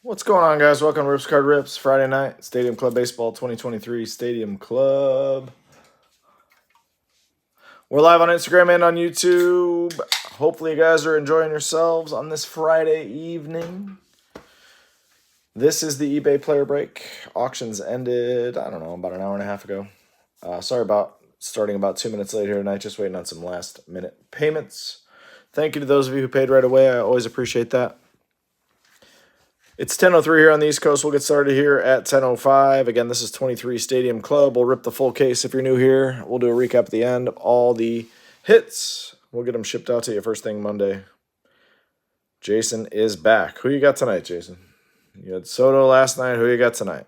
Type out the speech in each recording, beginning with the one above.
What's going on, guys? Welcome to Rips Card Rips, Friday night, Stadium Club Baseball 2023 Stadium Club. We're live on Instagram and on YouTube. Hopefully you guys are enjoying yourselves on this Friday evening. This is the eBay player break. Auctions ended, I don't know, about an hour and a half ago. Sorry about starting about 2 minutes late here tonight, just waiting on some last minute payments. Thank you to those of you who paid right away. I always appreciate that. It's 10:03 here on the East Coast. We'll get started here at 10:05. Again, this is 23 Stadium Club. We'll rip the full case if you're new here. We'll do a recap at the end of all the hits. We'll get them shipped out to you first thing Monday. Jason is back. Who you got tonight, Jason? You had Soto last night. Who you got tonight?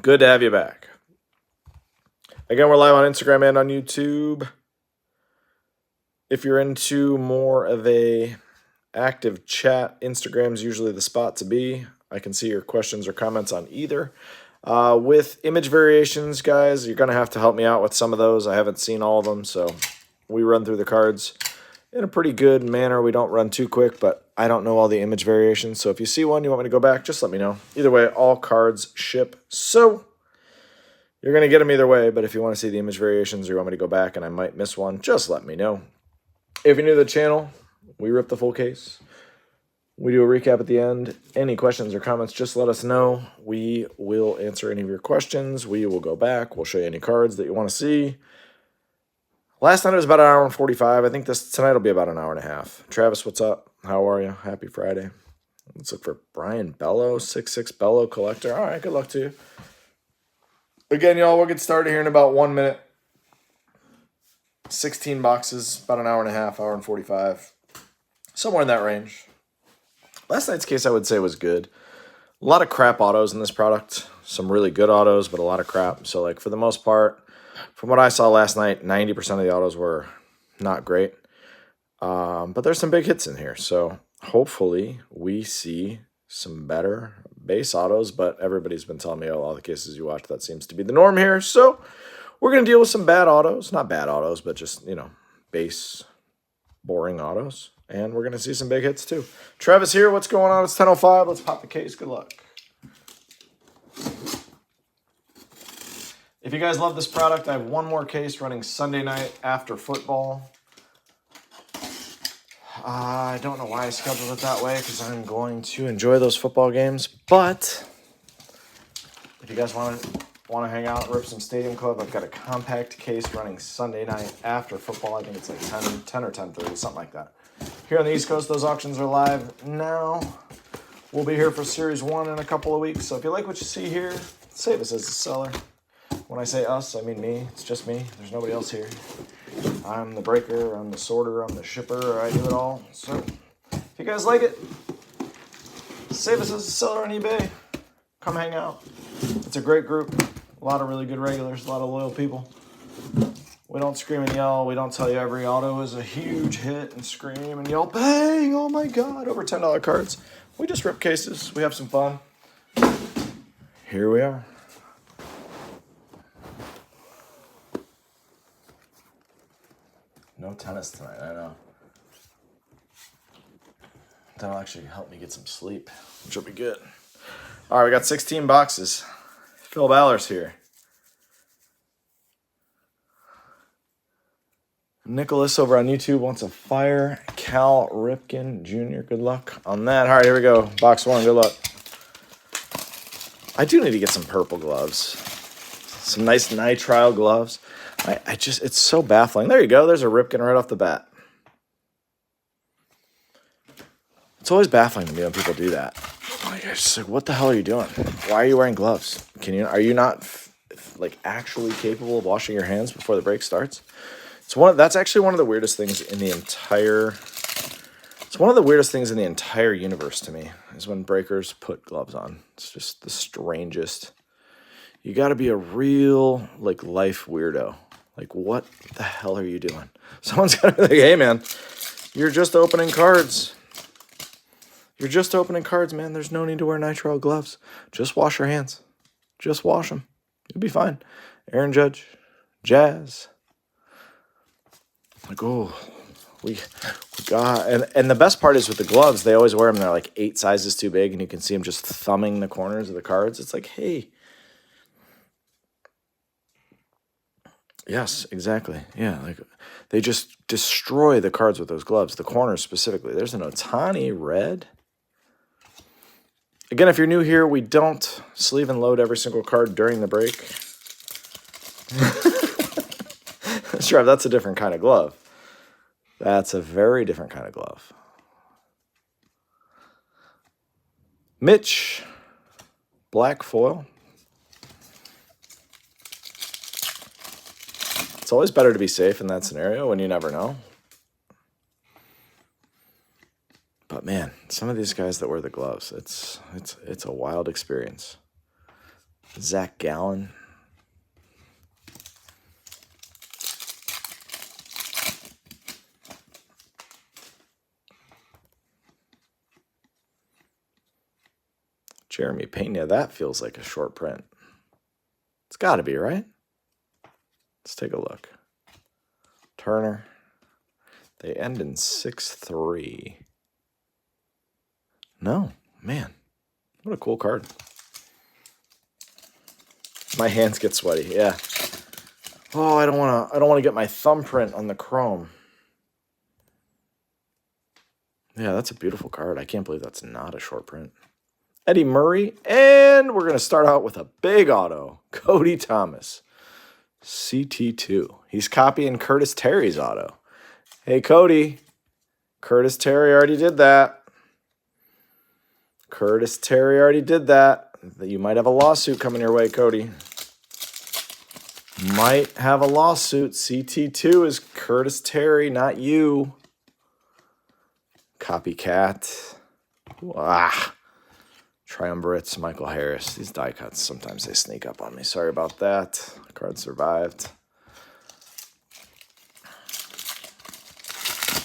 Good to have you back. Again, we're live on Instagram and on YouTube. If you're into more of a active chat, Instagram's usually the spot to be. I can see your questions or comments on either. With image variations, guys, you're going to have to help me out with some of those. I haven't seen all of them, so we run through the cards in a pretty good manner. We don't run too quick, but I don't know all the image variations. So if you see one, you want me to go back, just let me know. Either way, all cards ship. So you're going to get them either way, but if you want to see the image variations or you want me to go back and I might miss one, just let me know. If you're new to the channel, we rip the full case. We do a recap at the end. Any questions or comments, just let us know. We will answer any of your questions. We will go back. We'll show you any cards that you want to see. Last night it was about an hour and 45. I think tonight will be about an hour and a half. Travis, what's up? How are you? Happy Friday. Let's look for Brian Bello, 6'6" Bello collector. All right, good luck to you. Again, y'all, we'll get started here in about 1 minute. 16 boxes, about an hour and a half, hour and 45. Somewhere in that range. Last night's case, I would say, was good. A lot of crap autos in this product. Some really good autos, but a lot of crap. So, like, for the most part, from what I saw last night, 90% of the autos were not great. But there's some big hits in here. So, hopefully, we see some better base autos. But everybody's been telling me, oh, all the cases you watched, that seems to be the norm here. So, we're going to deal with some bad autos. Not bad autos, but just, base, boring autos. And we're going to see some big hits, too. Travis here. What's going on? It's 10:05. Let's pop the case. Good luck. If you guys love this product, I have one more case running Sunday night after football. I don't know why I scheduled it that way because I'm going to enjoy those football games. But if you guys want to hang out, rip some Stadium Club, I've got a compact case running Sunday night after football. I think it's like 10 or 10:30, something like that. Here on the East Coast, those auctions are live now. We'll be here for Series 1 in a couple of weeks. So if you like what you see here, save us as a seller. When I say us, I mean me. It's just me. There's nobody else here. I'm the breaker, I'm the sorter, I'm the shipper. I do it all. So if you guys like it, save us as a seller on eBay. Come hang out. It's a great group. A lot of really good regulars, a lot of loyal people. We don't scream and yell. We don't tell you every auto is a huge hit and scream and yell, bang, oh my God, over $10 cards. We just rip cases. We have some fun. Here we are. No tennis tonight, I know. That'll actually help me get some sleep, which will be good. All right, we got 16 boxes. Phil Balor's here. Nicholas over on YouTube wants a fire. Cal Ripken Jr. Good luck on that. All right, here we go. Box 1, good luck. I do need to get some purple gloves. Some nice nitrile gloves. It's so baffling. There you go. There's a Ripken right off the bat. It's always baffling to me when people do that. Like, it's just like, what the hell are you doing? Why are you wearing gloves? Are you not actually capable of washing your hands before the break starts? That's actually one of the weirdest things in the entire. It's one of the weirdest things in the entire universe to me is when breakers put gloves on. It's just the strangest. You got to be a real life weirdo. Like, what the hell are you doing? Someone's got to be like, hey man, you're just opening cards. You're just opening cards, man. There's no need to wear nitrile gloves. Just wash your hands. Just wash them. You'll be fine. Aaron Judge, Jazz. Like, oh, We got, and the best part is with the gloves, they always wear them. They're like 8 sizes too big, and you can see them just thumbing the corners of the cards. It's like, hey. Yes, exactly. Yeah, like they just destroy the cards with those gloves, the corners specifically. There's an Otani red. Again, if you're new here, we don't sleeve and load every single card during the break. Sure, that's a different kind of glove. That's a very different kind of glove. Mitch, black foil. It's always better to be safe in that scenario when you never know. But man, some of these guys that wear the gloves, it's a wild experience. Zach Gallen. Jeremy Pena, that feels like a short print. It's got to be, right? Let's take a look. Turner. They end in 6-3. No, man. What a cool card. My hands get sweaty, yeah. Oh, I don't want to get my thumbprint on the chrome. Yeah, that's a beautiful card. I can't believe that's not a short print. Eddie Murray, and we're going to start out with a big auto. Cody Thomas, CT2. He's copying Curtis Terry's auto. Hey, Cody. Curtis Terry already did that. Curtis Terry already did that. You might have a lawsuit coming your way, Cody. Might have a lawsuit. CT2 is Curtis Terry, not you. Copycat. Ah. Triumvirates, Michael Harris. These die cuts, sometimes they sneak up on me. Sorry about that. Card survived.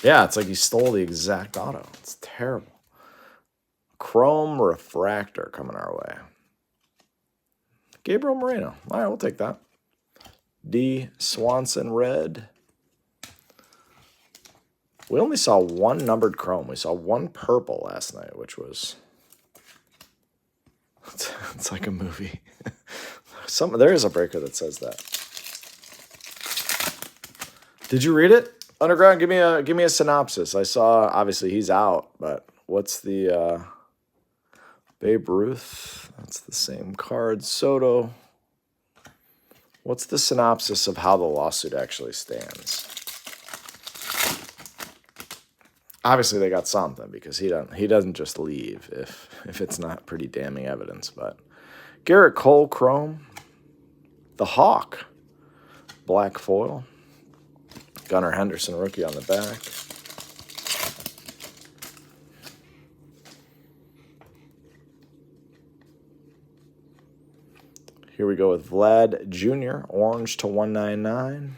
Yeah, it's like he stole the exact auto. It's terrible. Chrome Refractor coming our way. Gabriel Moreno. All right, we'll take that. D. Swanson Red. We only saw one numbered chrome. We saw one purple last night, which was... It's like a movie. There is a breaker that says that. Did you read it? Underground, give me a synopsis. I saw, obviously he's out, but what's the Babe Ruth? That's the same card. Soto. What's the synopsis of how the lawsuit actually stands? Obviously they got something because he doesn't just leave if it's not pretty damning evidence. But Garrett Cole Chrome, the Hawk, black foil, Gunnar Henderson rookie on the back. Here we go with Vlad Jr., orange to 199.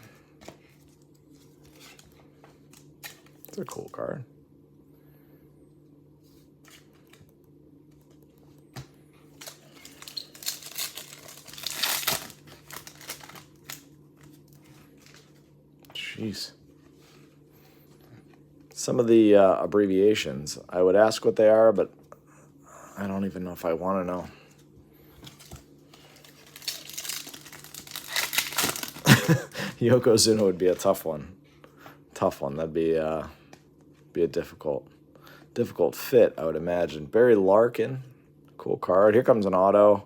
It's a cool card. Jeez. Some of the abbreviations, I would ask what they are, but I don't even know if I want to know. Yokozuna would be a tough one. That'd be a difficult fit, I would imagine. Barry Larkin, cool card. Here comes an auto.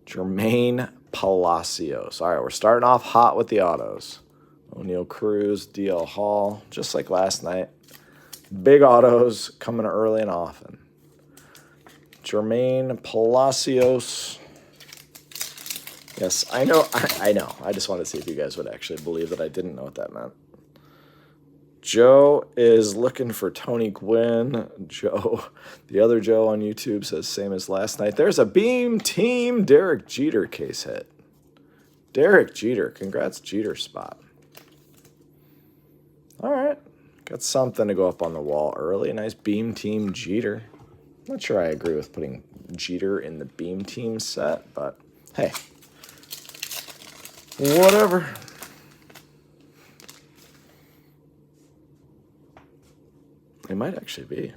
Jermaine Palacios. All right, we're starting off hot with the autos. O'Neal Cruz, DL Hall, just like last night. Big autos coming early and often. Jermaine Palacios. Yes, I know. I know. I just wanted to see if you guys would actually believe that I didn't know what that meant. Joe is looking for Tony Gwynn. Joe, the other Joe on YouTube says same as last night. There's a Beam Team Derek Jeter case hit. Derek Jeter. Congrats, Jeter spot. All right. Got something to go up on the wall early. Nice Beam Team Jeter. Not sure I agree with putting Jeter in the Beam Team set, but hey. Whatever. He might actually be.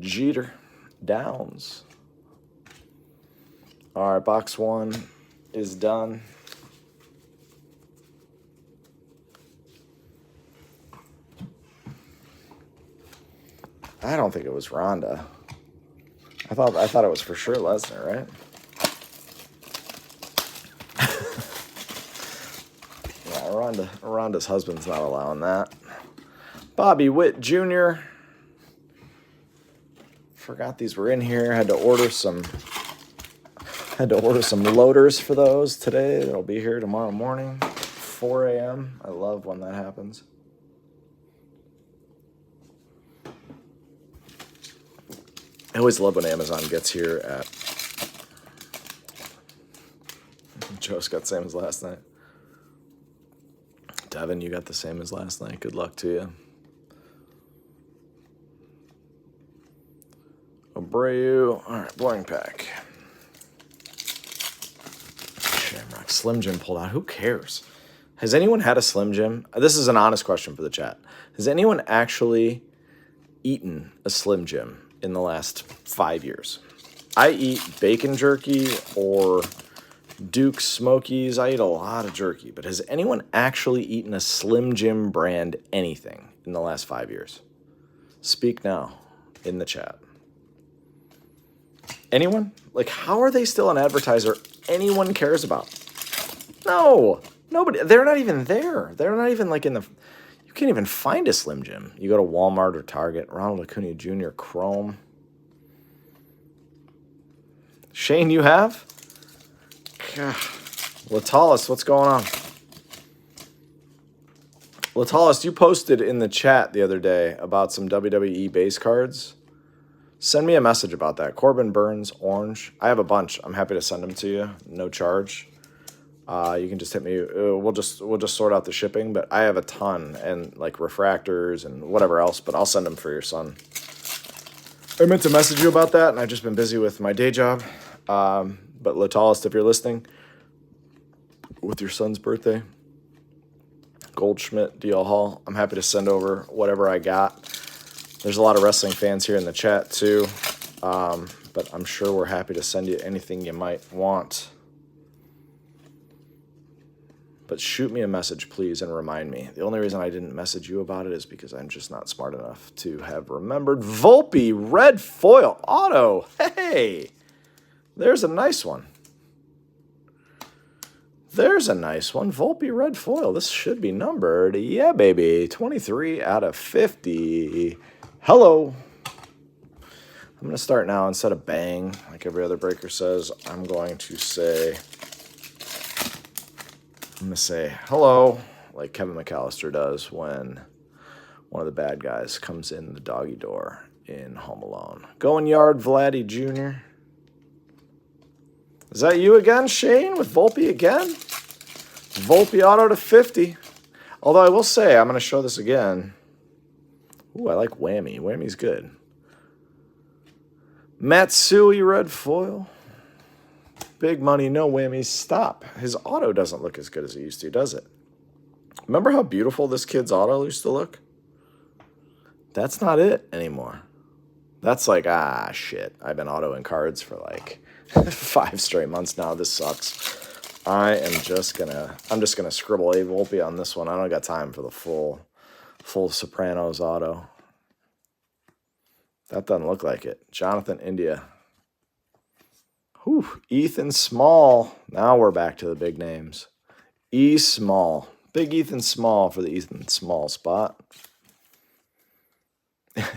Jeter. Downs. All right, box 1 is done. I don't think it was Rhonda. I thought it was for sure Lesnar, right? Yeah, Rhonda's husband's not allowing that. Bobby Witt Jr. Forgot these were in here. Had to order some loaders for those today. They'll be here tomorrow morning, 4 a.m. I love when that happens. I always love when Amazon gets here at... Joe's got the same as last night. Devin, you got the same as last night. Good luck to you. Abreu. All right, boring pack. Shamrock. Slim Jim pulled out. Who cares? Has anyone had a Slim Jim? This is an honest question for the chat. Has anyone actually eaten a Slim Jim in the last 5 years? I eat bacon jerky or Duke's Smokies. I eat a lot of jerky. But has anyone actually eaten a Slim Jim brand anything in the last 5 years? Speak now in the chat. Anyone? Like, how are they still an advertiser anyone cares about? No. Nobody. They're not even there. They're not even like in the... You can't even find a Slim Jim. You go to Walmart or Target. Ronald Acuna Jr. Chrome. Shane, you have? God. Latalis, what's going on? Latalis, you posted in the chat the other day about some WWE base cards. Send me a message about that. Corbin Burns, orange. I have a bunch. I'm happy to send them to you. No charge. You can just hit me. We'll just sort out the shipping. But I have a ton and like refractors and whatever else. But I'll send them for your son. I meant to message you about that, and I've just been busy with my day job. But Latalis, if you're listening, with your son's birthday, Goldschmidt, DL Hall, I'm happy to send over whatever I got. There's a lot of wrestling fans here in the chat, too. But I'm sure we're happy to send you anything you might want. But shoot me a message, please, and remind me. The only reason I didn't message you about it is because I'm just not smart enough to have remembered. Volpe, red foil, auto. Hey, there's a nice one. There's a nice one. Volpe, red foil. This should be numbered. Yeah, baby. 23 out of 50. Hello. I'm going to start now. Instead of bang, like every other breaker says, I'm going to say hello, like Kevin McAllister does when one of the bad guys comes in the doggy door in Home Alone. Going yard, Vladdy Jr. Is that you again, Shane, with Volpe again? Volpe auto to 50. Although I will say, I'm going to show this again. Ooh, I like Whammy. Whammy's good. Matsui red foil. Big money, no whammies. Stop. His auto doesn't look as good as it used to, does it? Remember how beautiful this kid's auto used to look? That's not it anymore. That's like, shit. I've been autoing cards for like 5 straight months now. This sucks. I'm just gonna scribble a Volpe on this one. I don't got time for the full Sopranos auto. That doesn't look like it. Jonathan India. Whew. Ethan Small. Now we're back to the big names. E Small. Big Ethan Small for the Ethan Small spot.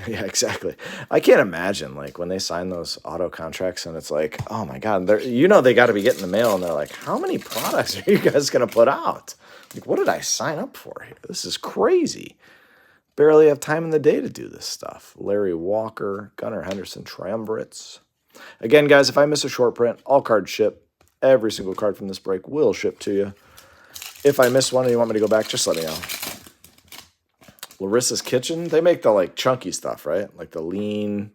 Yeah, exactly. I can't imagine, like, when they sign those auto contracts and it's like, oh, my God, they got to be getting the mail, and they're like, how many products are you guys going to put out? Like, what did I sign up for here? This is crazy. Barely have time in the day to do this stuff. Larry Walker, Gunnar Henderson, Triumvirates. Again, guys, if I miss a short print, all cards ship. Every single card from this break will ship to you. If I miss one and you want me to go back, just let me know. Larissa's Kitchen, they make the like chunky stuff, right? Like the lean,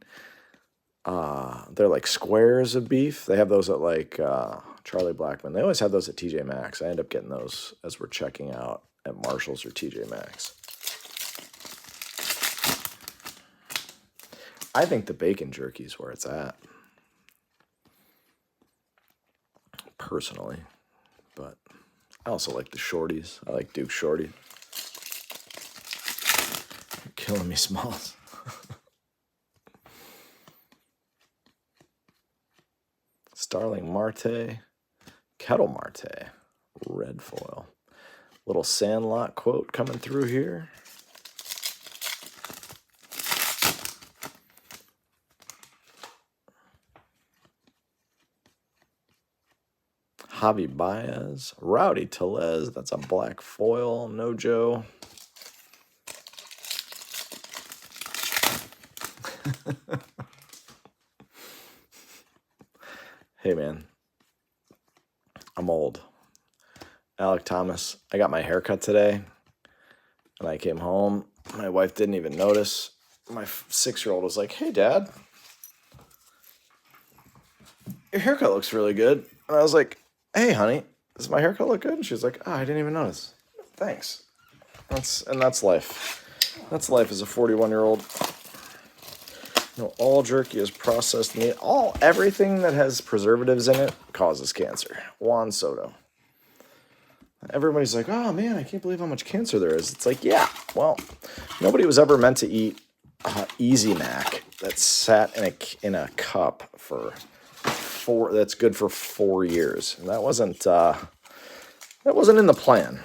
they're like squares of beef. They have those at like Charlie Blackman. They always have those at TJ Maxx. I end up getting those as we're checking out at Marshall's or TJ Maxx. I think the bacon jerky is where it's at, personally. But I also like the shorties. I like Duke Shorty. You're killing me, Smalls. Starling Marte, Kettle Marte, red foil. Little Sandlot quote coming through here. Javi Baez, Rowdy Tellez, that's a black foil, no Joe. Hey man, I'm old. Alec Thomas, I got my haircut today, and I came home. My wife didn't even notice. My 6-year-old was like, "Hey, Dad, your haircut looks really good." And I was like, "Hey, honey, does my haircut look good?" And she was like, "Oh, I didn't even notice." Thanks. That's life. That's life as a 41-year-old. No, all jerky is processed meat. Everything that has preservatives in it causes cancer. Juan Soto. Everybody's like, "Oh man, I can't believe how much cancer there is." It's like, yeah, well, nobody was ever meant to eat Easy Mac that sat in a cup for that's good for 4 years, and that wasn't in the plan.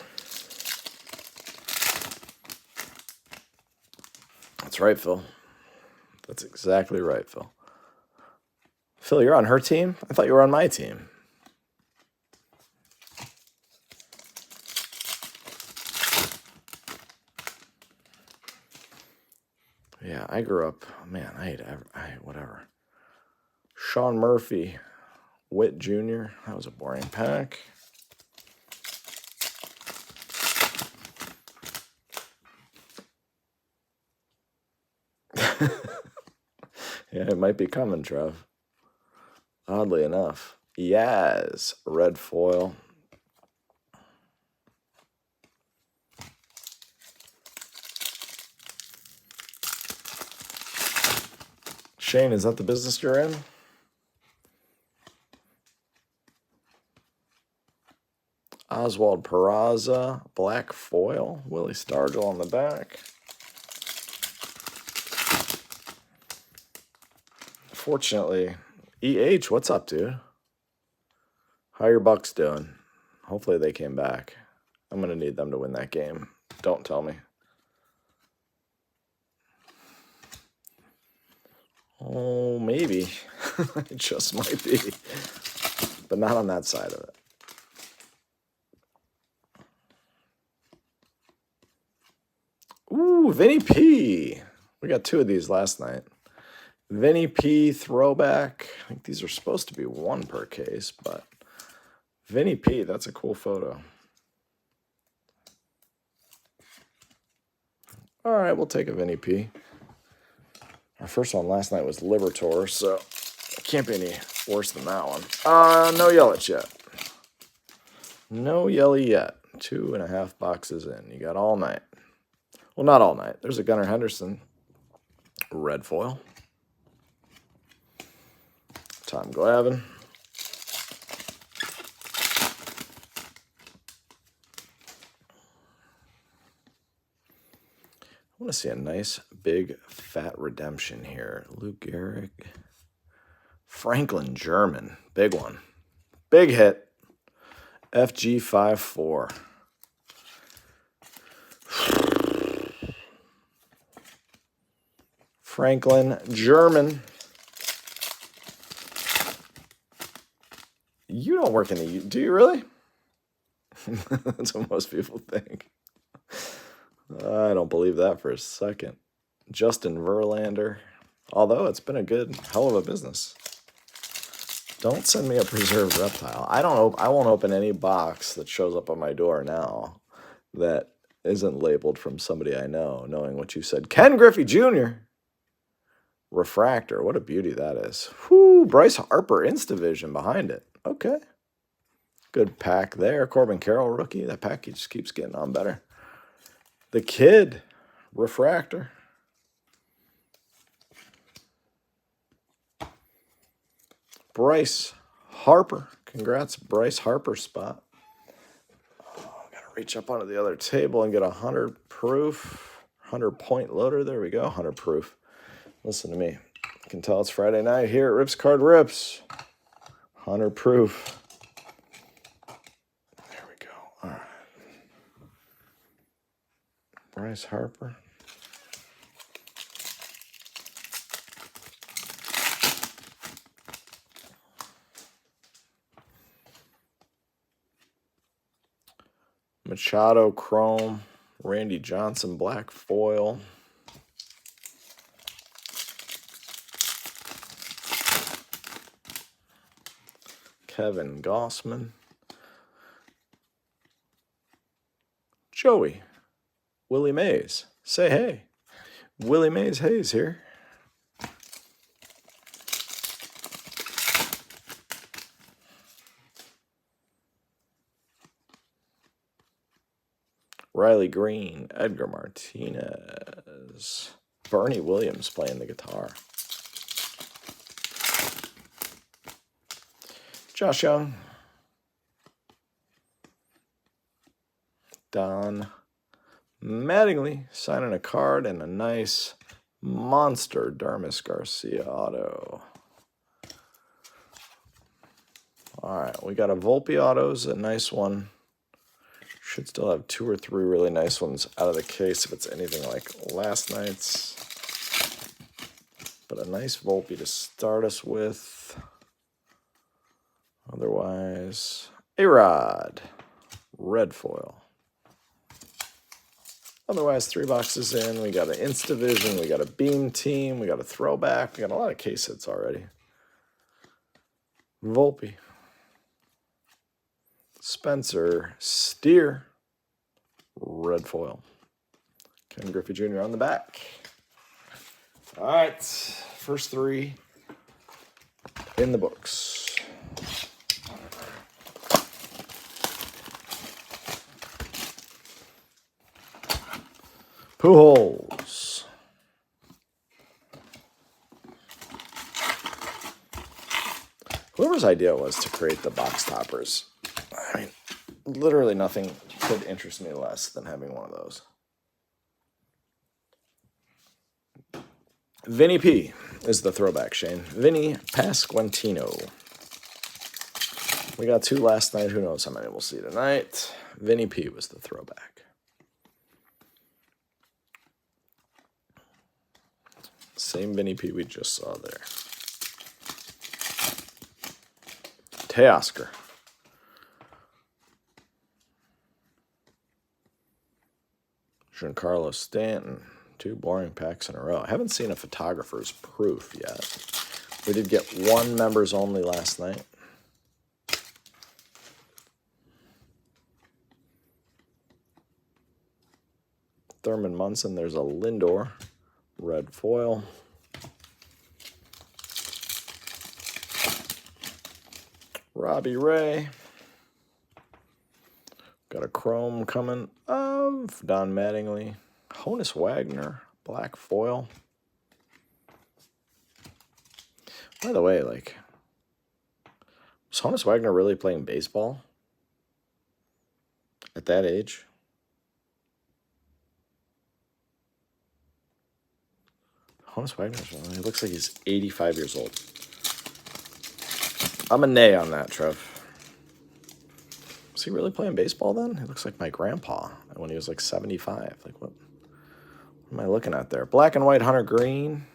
That's right, Phil. That's exactly right, Phil. Phil, you're on her team? I thought you were on my team. Yeah, I grew up, man, I whatever. Sean Murphy, Witt Jr., that was a boring pack. Yeah, it might be coming, Trev. Oddly enough. Yaz, red foil. Shane, is that the business you're in? Oswald Peraza, black foil. Willie Stargell on the back. Fortunately, EH, what's up, dude? How your Bucks doing? Hopefully they came back. I'm going to need them to win that game. Don't tell me. Oh, maybe. It just might be. But not on that side of it. Ooh, Vinny P. We got 2 of these last night. Vinny P throwback. I think these are supposed to be 1 per case, but Vinny P, that's a cool photo. All right, we'll take a Vinny P. Our first one last night was Libertor, so it can't be any worse than that one. No Yelich yet. No Yelly yet. 2.5 boxes in. You got all night. Well, not all night. There's a Gunnar Henderson. Red foil. Tom Glavine. I want to see a nice, big, fat redemption here. Lou Gehrig. Franklin German. Big one. Big hit. FG54. Franklin German. You don't work in the... Do you really? That's what most people think. I don't believe that for a second. Justin Verlander. Although it's been a good hell of a business. Don't send me a preserved reptile. I won't open any box that shows up on my door now that isn't labeled from somebody I know, knowing what you said. Ken Griffey Jr. Refractor. What a beauty that is. Whoo, Bryce Harper Instavision behind it. Okay. Good pack there. Corbin Carroll rookie. That package keeps getting on better. The Kid Refractor. Bryce Harper. Congrats, Bryce Harper spot. Gotta reach up onto the other table and get a 100 proof, 100-point loader. There we go, 100 proof. Listen to me. You can tell it's Friday night here at Rips Card Rips. 100 proof. There we go. All right. Bryce Harper. Machado Chrome, Randy Johnson Black Foil. Kevin Gossman. Joey. Willie Mays. Say hey. Willie Mays Hayes here. Riley Green, Edgar Martinez, Bernie Williams playing the guitar. Josh Young, Don Mattingly signing a card and a nice monster Dermis Garcia auto. All right, we got a Volpe autos, a nice one. Should still have 2 or 3 really nice ones out of the case if it's anything like last night's. But a nice Volpe to start us with. Otherwise, A-Rod, red foil. Otherwise, 3 boxes in. We got an Instavision, we got a Beam Team, we got a Throwback. We got a lot of case hits already. Volpe. Spencer Steer, red foil. Ken Griffey Jr. on the back. All right, first 3 in the books. Pujols. Whoever's idea it was to create the box toppers, I mean, literally nothing could interest me less than having one of those. Vinny P is the throwback, Shane. Vinny Pasquantino. We got 2 last night. Who knows how many we'll see tonight. Vinny P was the throwback. Same Vinny P we just saw there. Teoscar. Giancarlo Stanton. 2 boring packs in a row. I haven't seen a photographer's proof yet. We did get 1 members only last night. Thurman Munson. There's a Lindor. Red foil. Robbie Ray. Got a chrome coming of Don Mattingly. Honus Wagner, black foil. By the way, like, was Honus Wagner really playing baseball at that age? Honus Wagner, he looks like he's 85 years old. I'm a nay on that, Trev. Was he really playing baseball then? He looks like my grandpa when he was like 75. Like, what am I looking at there? Black and white Hunter Green.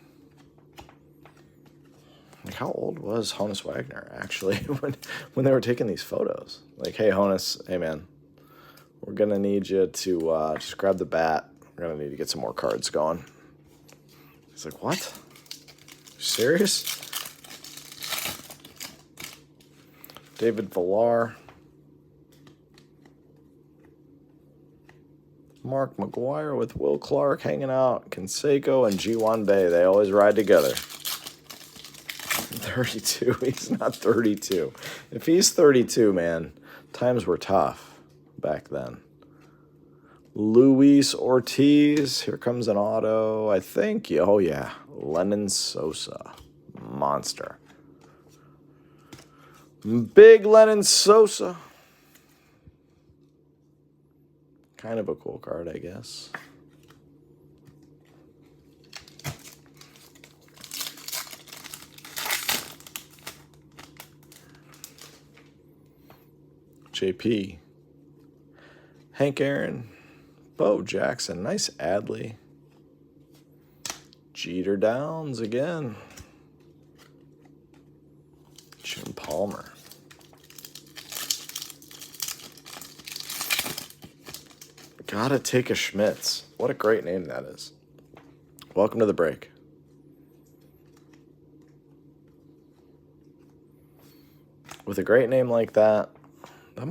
Like, how old was Honus Wagner, actually, when they were taking these photos? Like, hey, Honus, hey, man, we're going to need you to just grab the bat. We're going to need to get some more cards going. He's like, what? You serious? David Villar. Mark McGuire with Will Clark hanging out. Canseco and G1 Bay. They always ride together. 32. He's not 32. If he's 32, man, times were tough back then. Luis Ortiz. Here comes an auto, I think. Oh, yeah. Lennon Sosa. Monster. Big Lennon Sosa. Kind of a cool card, I guess. JP. Hank Aaron. Bo Jackson. Nice Adley. Jeter Downs again. Jim Palmer. Gotta take a Schmitz. What a great name that is. Welcome to the break. With a great name like that, that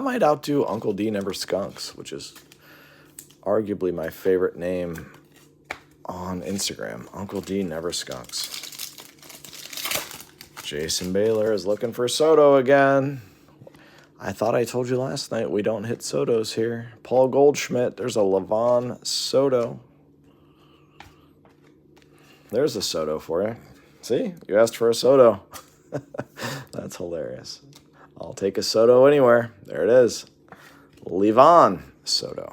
might outdo Uncle D Never Skunks, which is arguably my favorite name on Instagram. Uncle D Never Skunks. Jason Baylor is looking for Soto again. I thought I told you last night we don't hit Sotos here. Paul Goldschmidt, there's a Levon Soto. There's a Soto for you. See, you asked for a Soto. That's hilarious. I'll take a Soto anywhere. There it is. Levon Soto.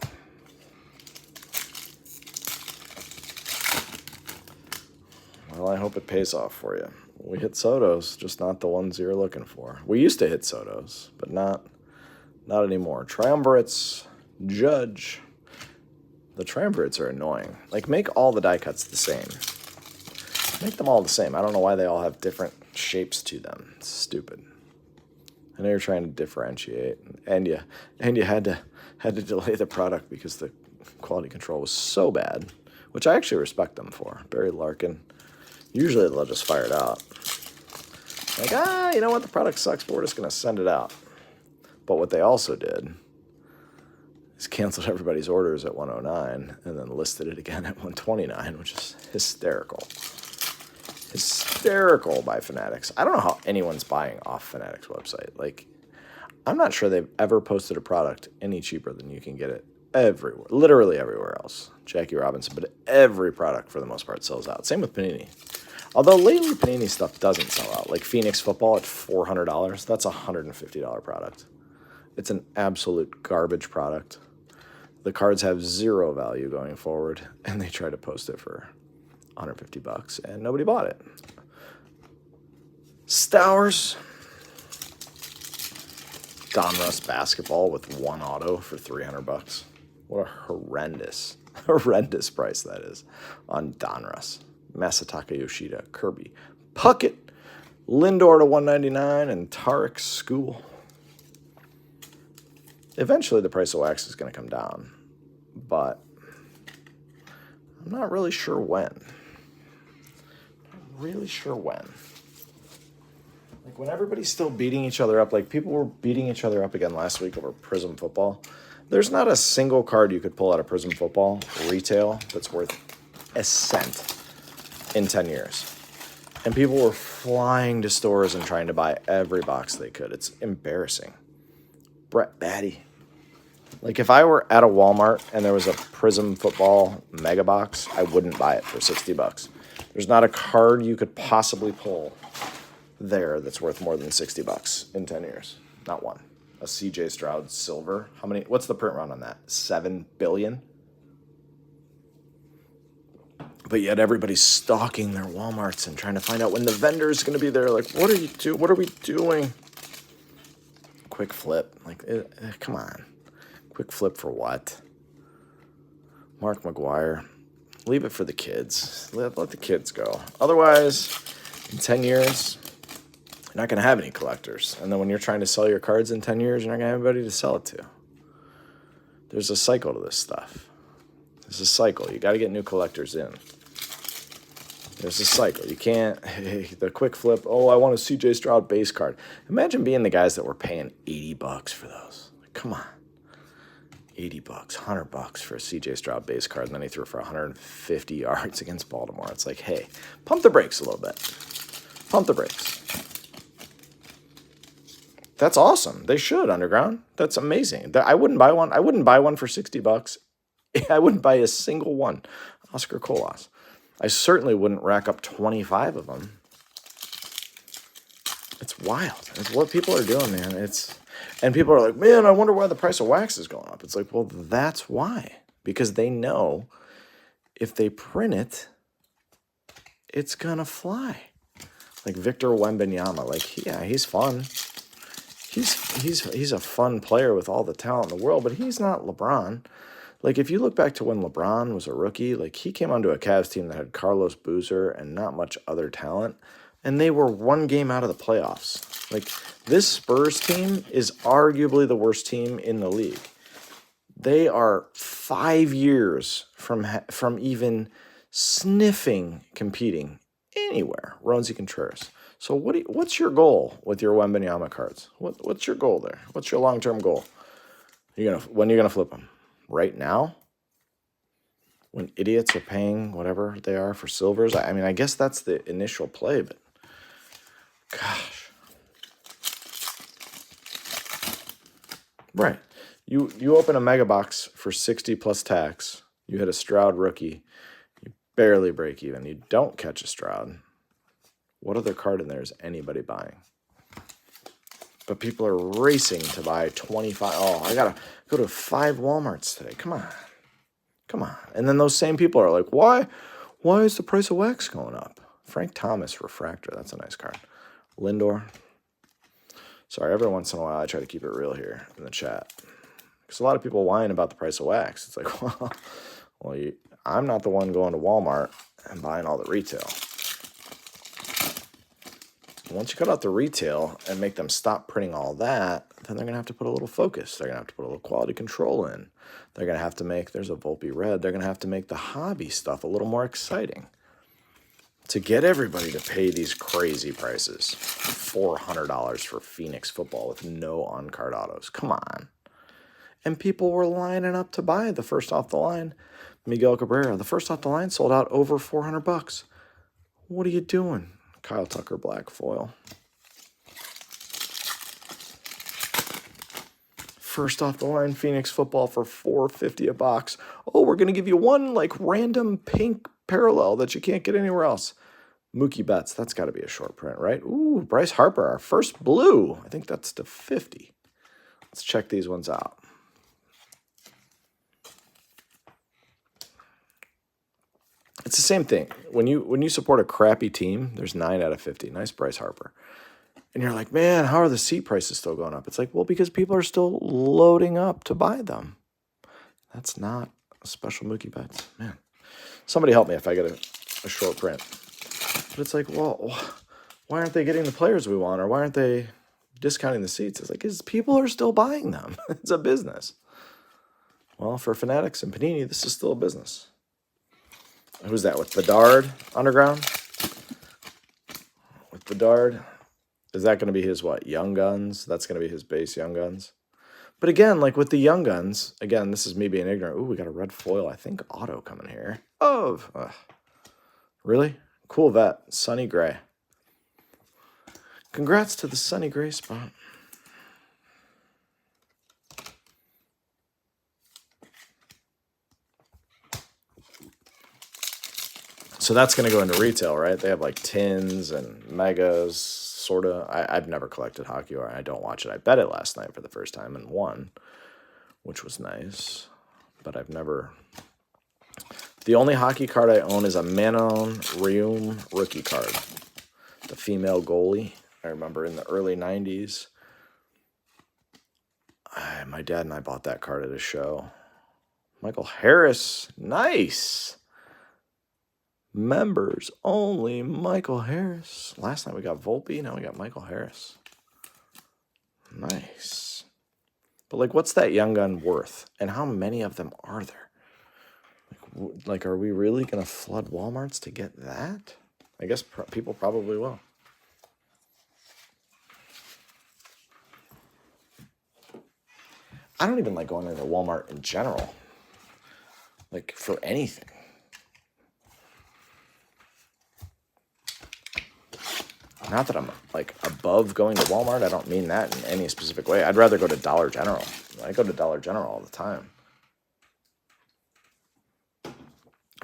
Well, I hope it pays off for you. We hit Sotos, just not the ones you're looking for. We used to hit Sotos, but not anymore. Triumvirates, Judge. The Triumvirates are annoying. Like, make all the die cuts the same. Make them all the same. I don't know why they all have different shapes to them. It's stupid. I know you're trying to differentiate, and you had to delay the product because the quality control was so bad, which I actually respect them for. Barry Larkin. Usually they'll just fire it out. Like, you know what? The product sucks, but we're just going to send it out. But what they also did is canceled everybody's orders at 109 and then listed it again at 129, which is hysterical. Hysterical by Fanatics. I don't know how anyone's buying off Fanatics' website. Like, I'm not sure they've ever posted a product any cheaper than you can get it everywhere, literally everywhere else. Jackie Robinson, but every product for the most part sells out. Same with Panini. Although lately Panini stuff doesn't sell out. Like Phoenix Football at $400, that's a $150 product. It's an absolute garbage product. The cards have zero value going forward, and they try to post it for $150, and nobody bought it. Stowers. Donruss basketball with one auto for $300. What a horrendous price that is on Donruss. Masataka Yoshida, Kirby, Puckett, Lindor to 199, and Tarek School. Eventually the price of wax is going to come down, but I'm not really sure when. Like, when everybody's still beating each other up, like people were beating each other up again last week over Prism Football. There's not a single card you could pull out of Prism Football retail that's worth a cent in 10 years. And people were flying to stores and trying to buy every box they could. It's embarrassing. Brett Batty. Like, if I were at a Walmart and there was a Prism Football mega box, I wouldn't buy it for $60. There's not a card you could possibly pull there that's worth more than $60 in 10 years. Not one. A CJ Stroud silver. What's the print run on that? 7 billion? But yet everybody's stalking their Walmarts and trying to find out when the vendor's going to be there. Like, what are we doing? Quick flip. Like, come on. Quick flip for what? Mark McGuire. Leave it for the kids. Let the kids go. Otherwise, in 10 years, you're not going to have any collectors. And then when you're trying to sell your cards in 10 years, you're not going to have anybody to sell it to. There's a cycle to this stuff. There's a cycle. You got to get new collectors in. There's a cycle. You can't, the quick flip, I want a CJ Stroud base card. Imagine being the guys that were paying $80 for those. Like, come on. $80, $100 for a CJ Stroud base card, and then he threw for 150 yards against Baltimore. It's like, hey, pump the brakes a little bit. Pump the brakes. That's awesome. They should, Underground. That's amazing. I wouldn't buy one. I wouldn't buy one for $60. I wouldn't buy a single one. Oscar Colas. I certainly wouldn't rack up 25 of them. It's wild. It's what people are doing, man. And people are like, man, I wonder why the price of wax is going up. It's like, well, that's why. Because they know if they print it, it's gonna fly. Like Victor Wembanyama, like, yeah, he's fun. He's a fun player with all the talent in the world, but he's not LeBron. Like, if you look back to when LeBron was a rookie, like, he came onto a Cavs team that had Carlos Boozer and not much other talent, and they were one game out of the playoffs. Like, this Spurs team is arguably the worst team in the league. They are 5 years from even sniffing competing anywhere. Ronzi Contreras. So what's your goal with your Wembanyama cards? What's your goal there? What's your long-term goal? When are you gonna flip them? Right now? When idiots are paying whatever they are for silvers? I mean, I guess that's the initial play, but gosh. Right. You open a mega box for 60 plus tax. You hit a Stroud rookie. You barely break even. You don't catch a Stroud. What other card in there is anybody buying? But people are racing to buy 25. Oh, I got to go to 5 Walmarts today. Come on. Come on. And then those same people are like, why is the price of wax going up? Frank Thomas Refractor. That's a nice card. Lindor. Sorry, every once in a while I try to keep it real here in the chat. Because a lot of people whine about the price of wax. It's like, I'm not the one going to Walmart and buying all the retail. Once you cut out the retail and make them stop printing all that, then they're going to have to put a little focus. They're going to have to put a little quality control in. They're going to have to make, there's a Volpe Red, they're going to have to make the hobby stuff a little more exciting to get everybody to pay these crazy prices. $400 for Phoenix football with no on-card autos. Come on. And people were lining up to buy the first off the line. Miguel Cabrera, the first off the line sold out over $400. What are you doing? Kyle Tucker black foil. First off the line Phoenix football for $4.50 a box. Oh, we're gonna give you one like random pink parallel that you can't get anywhere else. Mookie Betts, that's got to be a short print, right? Ooh, Bryce Harper, our first blue. I think that's to 50. Let's check these ones out. It's the same thing. When you support a crappy team, there's 9 out of 50. Nice Bryce Harper. And you're like, man, how are the seat prices still going up? It's like, well, because people are still loading up to buy them. That's not a special Mookie Betts. Man, somebody help me if I get a short print. But it's like, well, why aren't they getting the players we want? Or why aren't they discounting the seats? It's like, because people are still buying them. It's a business. Well, for Fanatics and Panini, this is still a business. Who's that with Bedard Underground? With Bedard, is that going to be his what? Young Guns? That's going to be his base Young Guns. But again, like with the Young Guns, again, this is me being ignorant. Ooh, we got a red foil. I think auto coming here. Oh, really? Cool vet. Sunny Gray. Congrats to the Sunny Gray spot. So that's going to go into retail, right? They have like tins and megas, sort of. I've never collected hockey, or I don't watch it. I bet it last night for the first time and won, which was nice. But I've never... The only hockey card I own is a Manon Rheaume rookie card. The female goalie. I remember in the early 90s. My dad and I bought that card at a show. Michael Harris. Nice. Members only, Michael Harris. Last night we got Volpe, now we got Michael Harris. Nice. But like, what's that Young Gun worth? And how many of them are there? Like are we really going to flood Walmarts to get that? I guess people probably will. I don't even like going into Walmart in general. Like, for anything. Not that I'm, like, above going to Walmart. I don't mean that in any specific way. I'd rather go to Dollar General. I go to Dollar General all the time.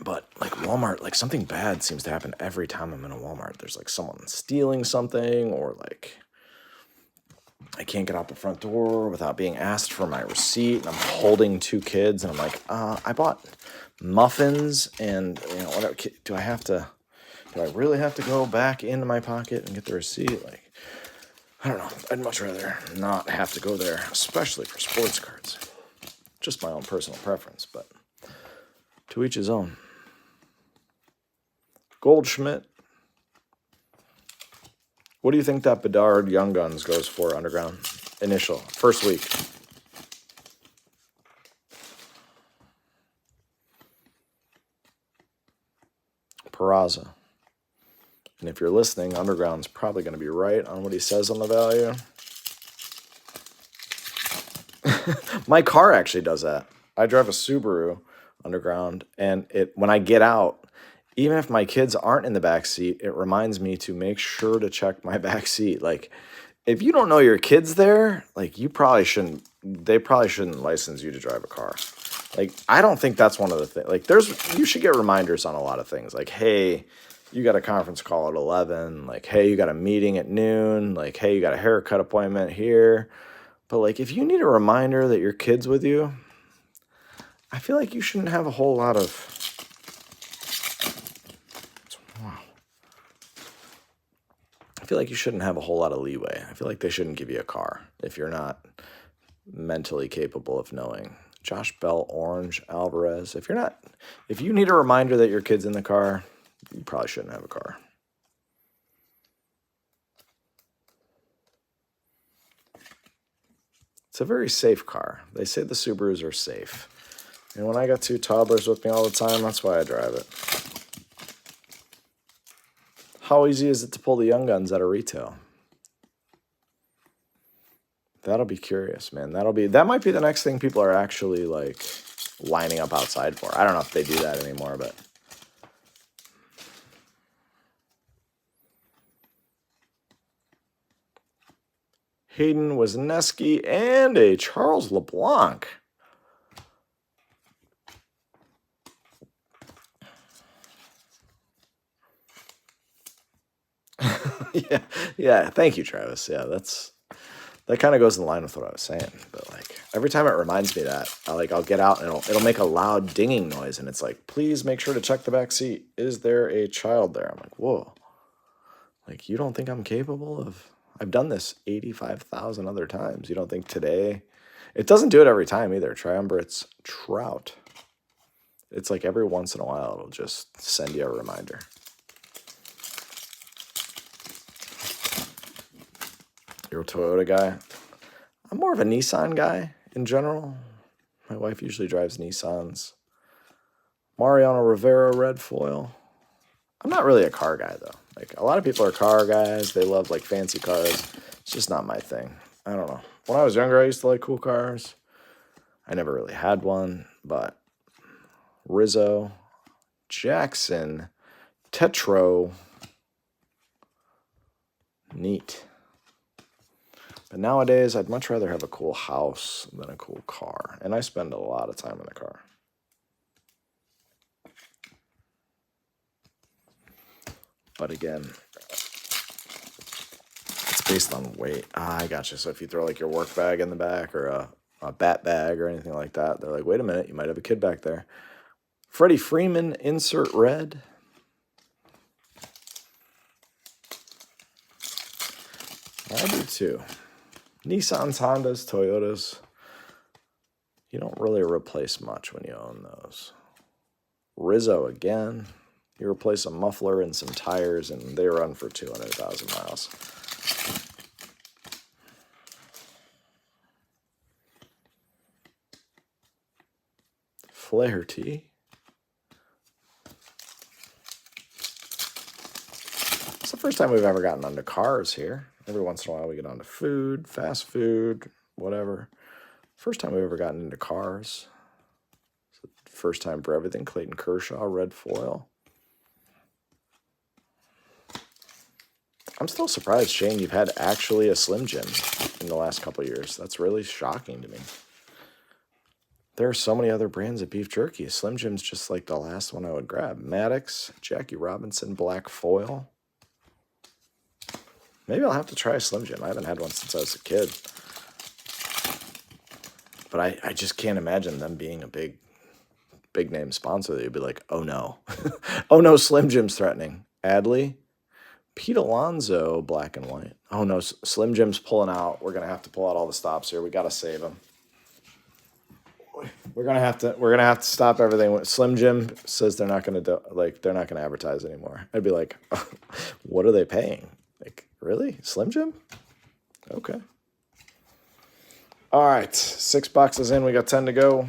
But, like, Walmart, something bad seems to happen every time I'm in a Walmart. There's, someone stealing something or, I can't get out the front door without being asked for my receipt. And I'm holding 2 kids, and I'm like, I bought muffins, and whatever. Do I really have to go back into my pocket and get the receipt? Like, I don't know. I'd much rather not have to go there, especially for sports cards. Just my own personal preference, but to each his own. Goldschmidt. What do you think that Bedard Young Guns goes for, Underground? Initial, first week. Peraza. And if you're listening, Underground's probably going to be right on what he says on the value. My car actually does that. I drive a Subaru Underground, and when I get out, even if my kids aren't in the back seat, it reminds me to make sure to check my back seat. Like, if you don't know your kids there, like, they probably shouldn't license you to drive a car. Like, I don't think that's one of the things. Like, you should get reminders on a lot of things. Like, hey, you got a conference call at 11. Like, hey, you got a meeting at noon. Like, hey, you got a haircut appointment here. But, like, if you need a reminder that your kid's with you, I feel like you shouldn't have a whole lot of... Wow. I feel like you shouldn't have a whole lot of leeway. I feel like they shouldn't give you a car if you're not mentally capable of knowing. Josh Bell, Orange, Alvarez. If you need a reminder that your kid's in the car, you probably shouldn't have a car. It's a very safe car. They say the Subarus are safe. And when I got 2 toddlers with me all the time, that's why I drive it. How easy is it to pull the Young Guns out of retail? That'll be curious, man. That might be the next thing people are actually, like, lining up outside for. I don't know if they do that anymore, but... Hayden Wisniewski and a Charles LeBlanc. Yeah. Thank you, Travis. Yeah, that kind of goes in line with what I was saying. But, like, every time it reminds me that, I'll get out and it'll make a loud dinging noise, and it's like, please make sure to check the back seat. Is there a child there? I'm like, whoa. Like, you don't think I'm capable of... I've done this 85,000 other times. You don't think today... It doesn't do it every time either. Triumvirate's Trout. It's like every once in a while it'll just send you a reminder. You're a Toyota guy? I'm more of a Nissan guy in general. My wife usually drives Nissans. Mariano Rivera red foil. I'm not really a car guy, though. Like, a lot of people are car guys. They love, like, fancy cars. It's just not my thing. I don't know. When I was younger, I used to like cool cars. I never really had one, but Rizzo, Jackson, Tetro, neat. But nowadays, I'd much rather have a cool house than a cool car. And I spend a lot of time in the car. But again, it's based on weight. I gotcha. So if you throw, like, your work bag in the back or a bat bag or anything like that, they're like, wait a minute, you might have a kid back there. Freddie Freeman, insert red. I do too. Nissans, Hondas, Toyotas. You don't really replace much when you own those. Rizzo again. You replace a muffler and some tires, and they run for 200,000 miles. Flaherty. It's the first time we've ever gotten onto cars here. Every once in a while we get onto food, fast food, whatever. First time we've ever gotten into cars. First time for everything. Clayton Kershaw, red foil. I'm still surprised, Shane, you've had actually a Slim Jim in the last couple of years. That's really shocking to me. There are so many other brands of beef jerky. Slim Jim's just like the last one I would grab. Maddox, Jackie Robinson, black foil. Maybe I'll have to try a Slim Jim. I haven't had one since I was a kid. But I just can't imagine them being a big name sponsor. They'd be like, oh no. Oh no, Slim Jim's threatening. Adley, Pete Alonso, black and white. Oh no, Slim Jim's pulling out. We're gonna have to pull out all the stops here. We gotta save him. We're gonna have to stop everything. Slim Jim says they're not gonna they're not gonna advertise anymore. I'd be like, what are they paying? Like, really? Slim Jim? Okay. All right, 6 boxes in. We got 10 to go.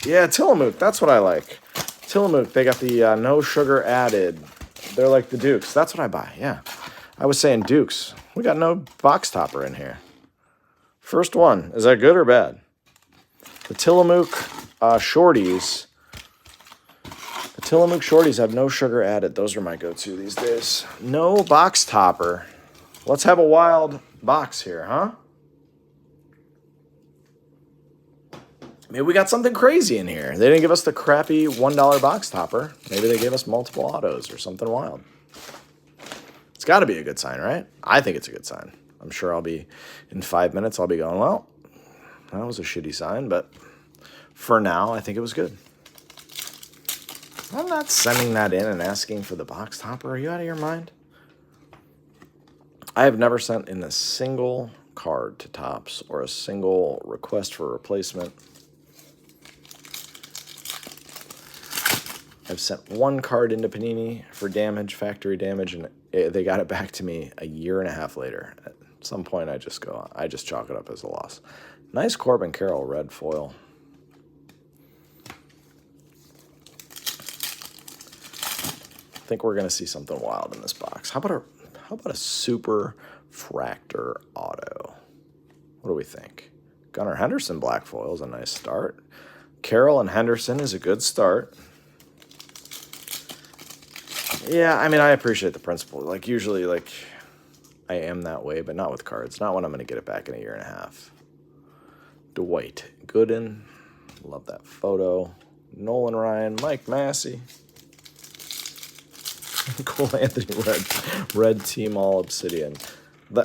Yeah, Tillamook. That's what I like. Tillamook. They got the no sugar added. They're like the Dukes. That's what I buy. Yeah, I was saying Dukes. We got no box topper in here. First one. Is that good or bad? The Tillamook shorties. The Tillamook shorties have no sugar added. Those are my go-to these days. No box topper. Let's have a wild box here, huh? Maybe we got something crazy in here. They didn't give us the crappy $1 box topper. Maybe they gave us multiple autos or something wild. It's got to be a good sign, right? I think it's a good sign. I'm sure I'll be, in 5 minutes, I'll be going, well, that was a shitty sign, but for now, I think it was good. I'm not sending that in and asking for the box topper. Are you out of your mind? I have never sent in a single card to Topps or a single request for replacement. I've sent one card into Panini for damage, factory damage, and they got it back to me a year and a half later. At some point, I just chalk it up as a loss. Nice Corbin Carroll red foil. I think we're gonna see something wild in this box. How about a super fractor auto? What do we think? Gunnar Henderson black foil is a nice start. Carroll and Henderson is a good start. Yeah, I mean, I appreciate the principle. Like, usually, like, I am that way, but not with cards. Not when I'm going to get it back in a year and a half. Dwight Gooden. Love that photo. Nolan Ryan. Mike Massey. Cole Anthony red team all obsidian.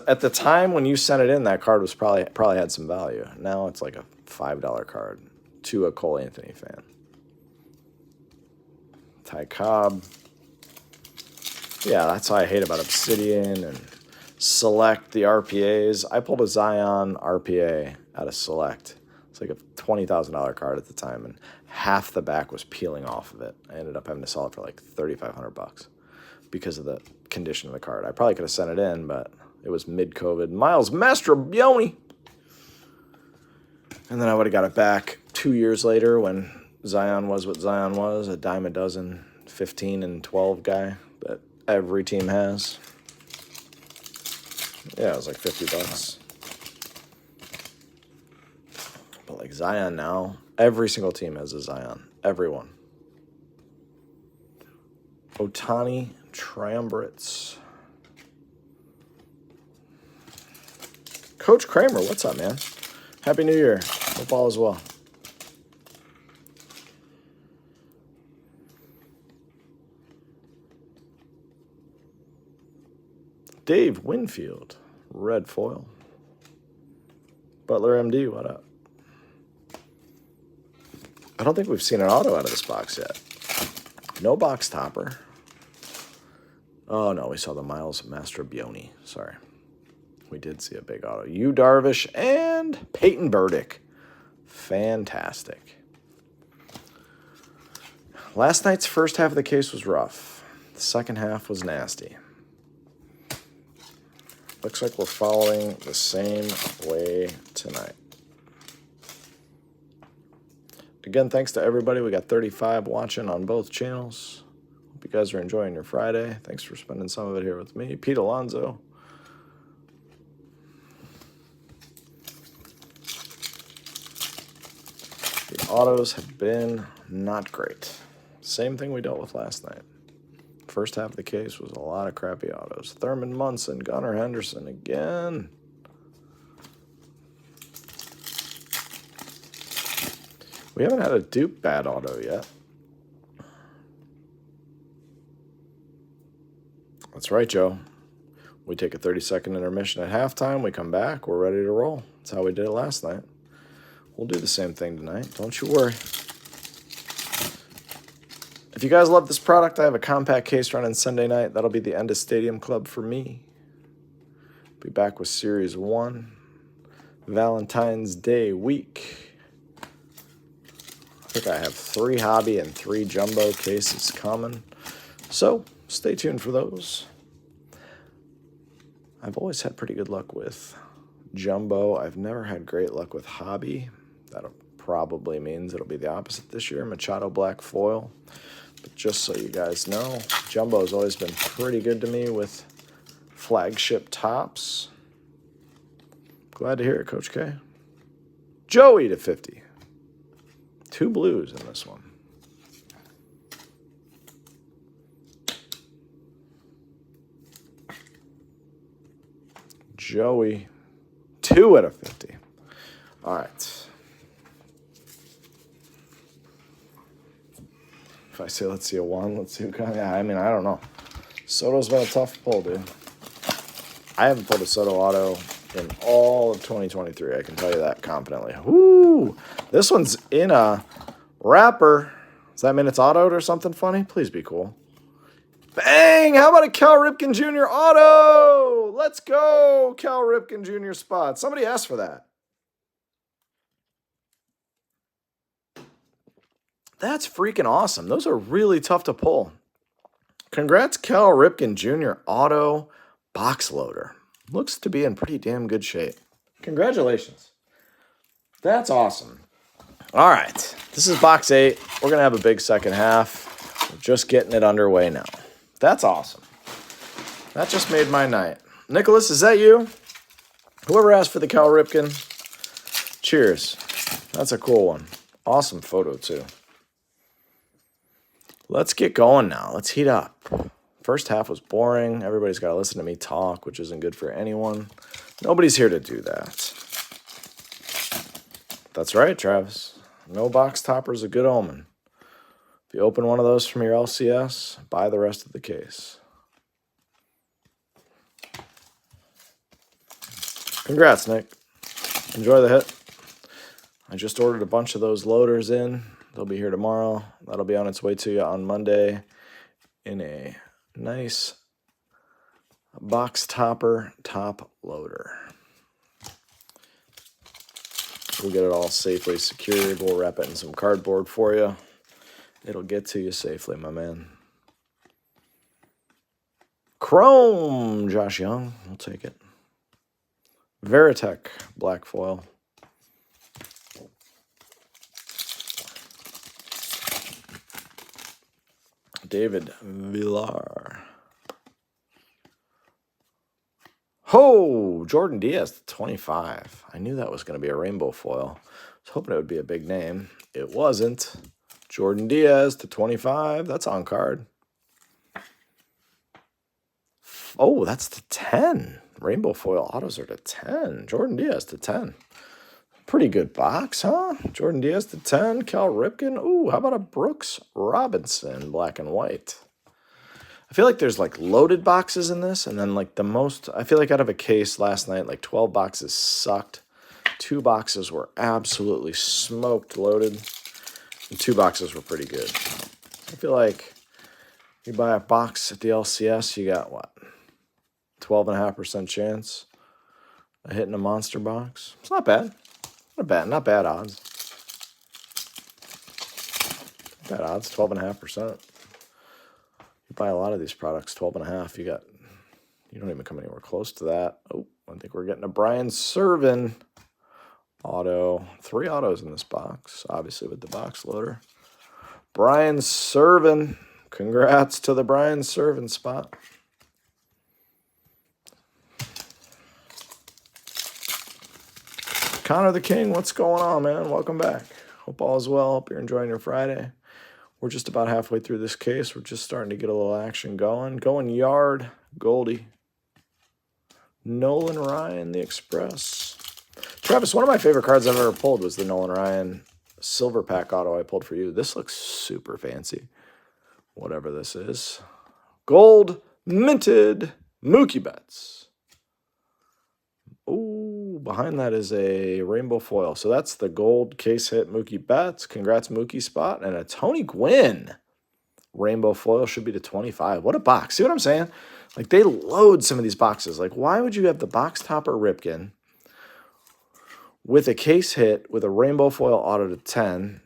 At the time when you sent it in, that card was probably had some value. Now it's like a $5 card to a Cole Anthony fan. Ty Cobb. Yeah, that's what I hate about Obsidian and Select, the RPAs. I pulled a Zion RPA out of Select. It's like a $20,000 card at the time, and half the back was peeling off of it. I ended up having to sell it for like $3,500 because of the condition of the card. I probably could have sent it in, but it was mid-COVID. Miles Mastrobuoni. And then I would have got it back 2 years later when Zion was what Zion was, a dime a dozen, 15 and 12 guy that every team has. Yeah, it was like $50. But like Zion now, every single team has a Zion. Everyone. Otani, Triumvirates. Coach Kramer, what's up, man? Happy New Year. Hope all is well. Dave Winfield, red foil. Butler MD, what up? I don't think we've seen an auto out of this box yet. No box topper. Oh, no, we saw the Miles Mastrobuoni. Sorry. We did see a big auto. Yu Darvish and Peyton Burdick. Fantastic. Last night's first half of the case was rough. The second half was nasty. Looks like we're following the same way tonight. Again, thanks to everybody. We got 35 watching on both channels. Hope you guys are enjoying your Friday. Thanks for spending some of it here with me. Pete Alonso. The autos have been not great. Same thing we dealt with last night. First half of the case was a lot of crappy autos. Thurman Munson, Gunnar Henderson again. We haven't had a dupe bad auto yet. That's right, Joe. We take a 30-second intermission at halftime. We come back. We're ready to roll. That's how we did it last night. We'll do the same thing tonight. Don't you worry. If you guys love this product, I have a compact case running Sunday night. That'll be the end of Stadium Club for me. Be back with Series 1. Valentine's Day week. I think I have 3 hobby and 3 jumbo cases coming. So stay tuned for those. I've always had pretty good luck with jumbo. I've never had great luck with hobby. That probably means it'll be the opposite this year. Machado Black Foil. But just so you guys know, jumbo has always been pretty good to me with flagship tops. Glad to hear it, Coach K. Joey to 50. 2 blues in this one. Joey, 2 out of 50. All right. If I say, let's see a 1, let's see who kind of, yeah, I mean, I don't know. Soto's been a tough pull, dude. I haven't pulled a Soto auto in all of 2023. I can tell you that confidently. Woo! This one's in a wrapper. Does that mean it's autoed or something funny? Please be cool. Bang! How about a Cal Ripken Jr. auto? Let's go, Cal Ripken Jr. spot. Somebody asked for that. That's freaking awesome. Those are really tough to pull. Congrats, Cal Ripken Jr. auto box loader. Looks to be in pretty damn good shape. Congratulations. That's awesome. All right. This is box 8. We're going to have a big second half. We're just getting it underway now. That's awesome. That just made my night. Nicholas, is that you? Whoever asked for the Cal Ripken, cheers. That's a cool one. Awesome photo, too. Let's get going now. Let's heat up. First half was boring. Everybody's got to listen to me talk, which isn't good for anyone. Nobody's here to do that. That's right, Travis. No box topper is a good omen. If you open one of those from your LCS, buy the rest of the case. Congrats, Nick. Enjoy the hit. I just ordered a bunch of those loaders in. They'll be here tomorrow. That'll be on its way to you on Monday in a nice box topper top loader. We'll get it all safely secured. We'll wrap it in some cardboard for you. It'll get to you safely, my man. Chrome, Josh Young. We'll take it. Veritech, black foil. David Villar. Ho! Jordan Diaz, 25. I knew that was going to be a rainbow foil. I was hoping it would be a big name. It wasn't. Jordan Diaz to 25. That's on card. Oh, that's to 10. Rainbow foil autos are to 10. Jordan Diaz to 10. Pretty good box, huh? Jordan Diaz to 10. Cal Ripken. Ooh, how about a Brooks Robinson, black and white? I feel like there's like loaded boxes in this, and then like the most, I feel like out of a case last night, like 12 boxes sucked. 2 boxes were absolutely smoked loaded, and 2 boxes were pretty good. I feel like you buy a box at the LCS, you got what? 12.5% chance of hitting a monster box. It's not bad. Not bad odds. Bad odds, 12.5%. You buy a lot of these products, 12.5. You don't even come anywhere close to that. Oh, I think we're getting a Brian Servin auto. 3 autos in this box, obviously with the box loader. Brian Servin. Congrats to the Brian Servin spot. Connor the King, what's going on, man? Welcome back. Hope all is well. Hope you're enjoying your Friday. We're just about halfway through this case. We're just starting to get a little action going. Going yard, Goldie. Nolan Ryan, the Express. Travis, one of my favorite cards I've ever pulled was the Nolan Ryan Silver Pack auto I pulled for you. This looks super fancy. Whatever this is. Gold minted Mookie Betts. Oh, behind that is a rainbow foil. So that's the gold case hit Mookie Betts. Congrats, Mookie Spot. And a Tony Gwynn rainbow foil should be to 25. What a box. See what I'm saying? Like, they load some of these boxes. Like, why would you have the box topper Ripken with a case hit with a rainbow foil auto to 10?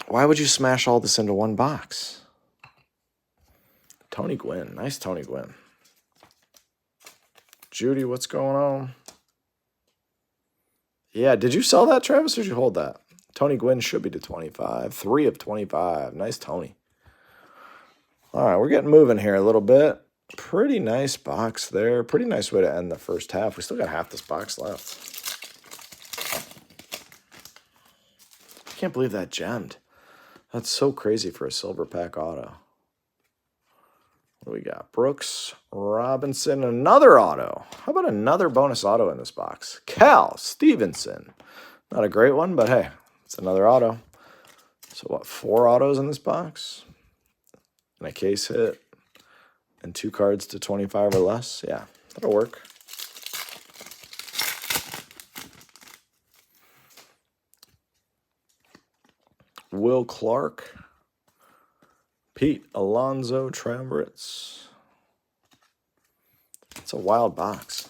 Why would you smash all this into one box? Tony Gwynn. Nice Tony Gwynn. Judy, what's going on? Yeah, did you sell that, Travis, or did you hold that? Tony Gwynn should be to 25. 3 of 25. Nice, Tony. All right, we're getting moving here a little bit. Pretty nice box there. Pretty nice way to end the first half. We still got half this box left. I can't believe that gemmed. That's so crazy for a silver pack auto. What do we got? Brooks, Robinson, another auto. How about another bonus auto in this box? Cal Stevenson. Not a great one, but hey, it's another auto. So what, 4 autos in this box? And a case hit. And 2 cards to 25 or less. Yeah, that'll work. Will Clark. Pete Alonso Tramritz. It's a wild box.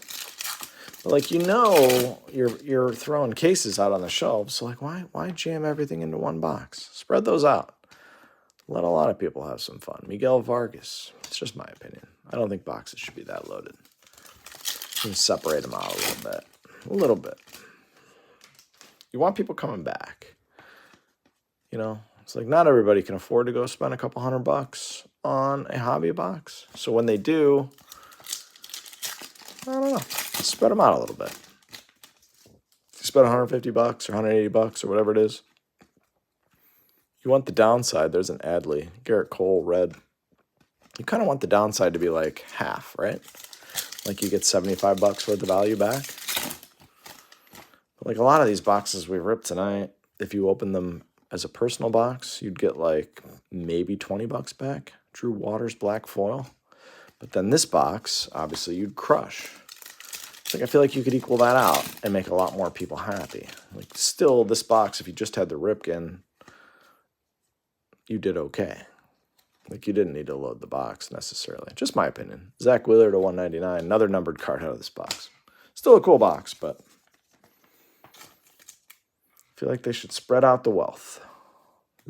But like, you know, you're throwing cases out on the shelves, so like, why jam everything into one box? Spread those out. Let a lot of people have some fun. Miguel Vargas. It's just my opinion. I don't think boxes should be that loaded. You can separate them out a little bit. A little bit. You want people coming back. You know? It's like not everybody can afford to go spend a couple $100 on a hobby box. So when they do, I don't know, spread them out a little bit. If you spend $150 or $180 or whatever it is, you want the downside. There's an Adley, Garrett Cole, red. You kind of want the downside to be like half, right? Like you get $75 worth of value back. But like a lot of these boxes we ripped tonight, if you open them as a personal box, you'd get like maybe $20 back. Drew Waters black foil. But then this box, obviously, you'd crush. Like I feel like you could equal that out and make a lot more people happy. Like still, this box, if you just had the Ripken, you did okay. Like you didn't need to load the box necessarily. Just my opinion. Zach Wheeler to 199, another numbered card out of this box. Still a cool box, but I feel like they should spread out the wealth.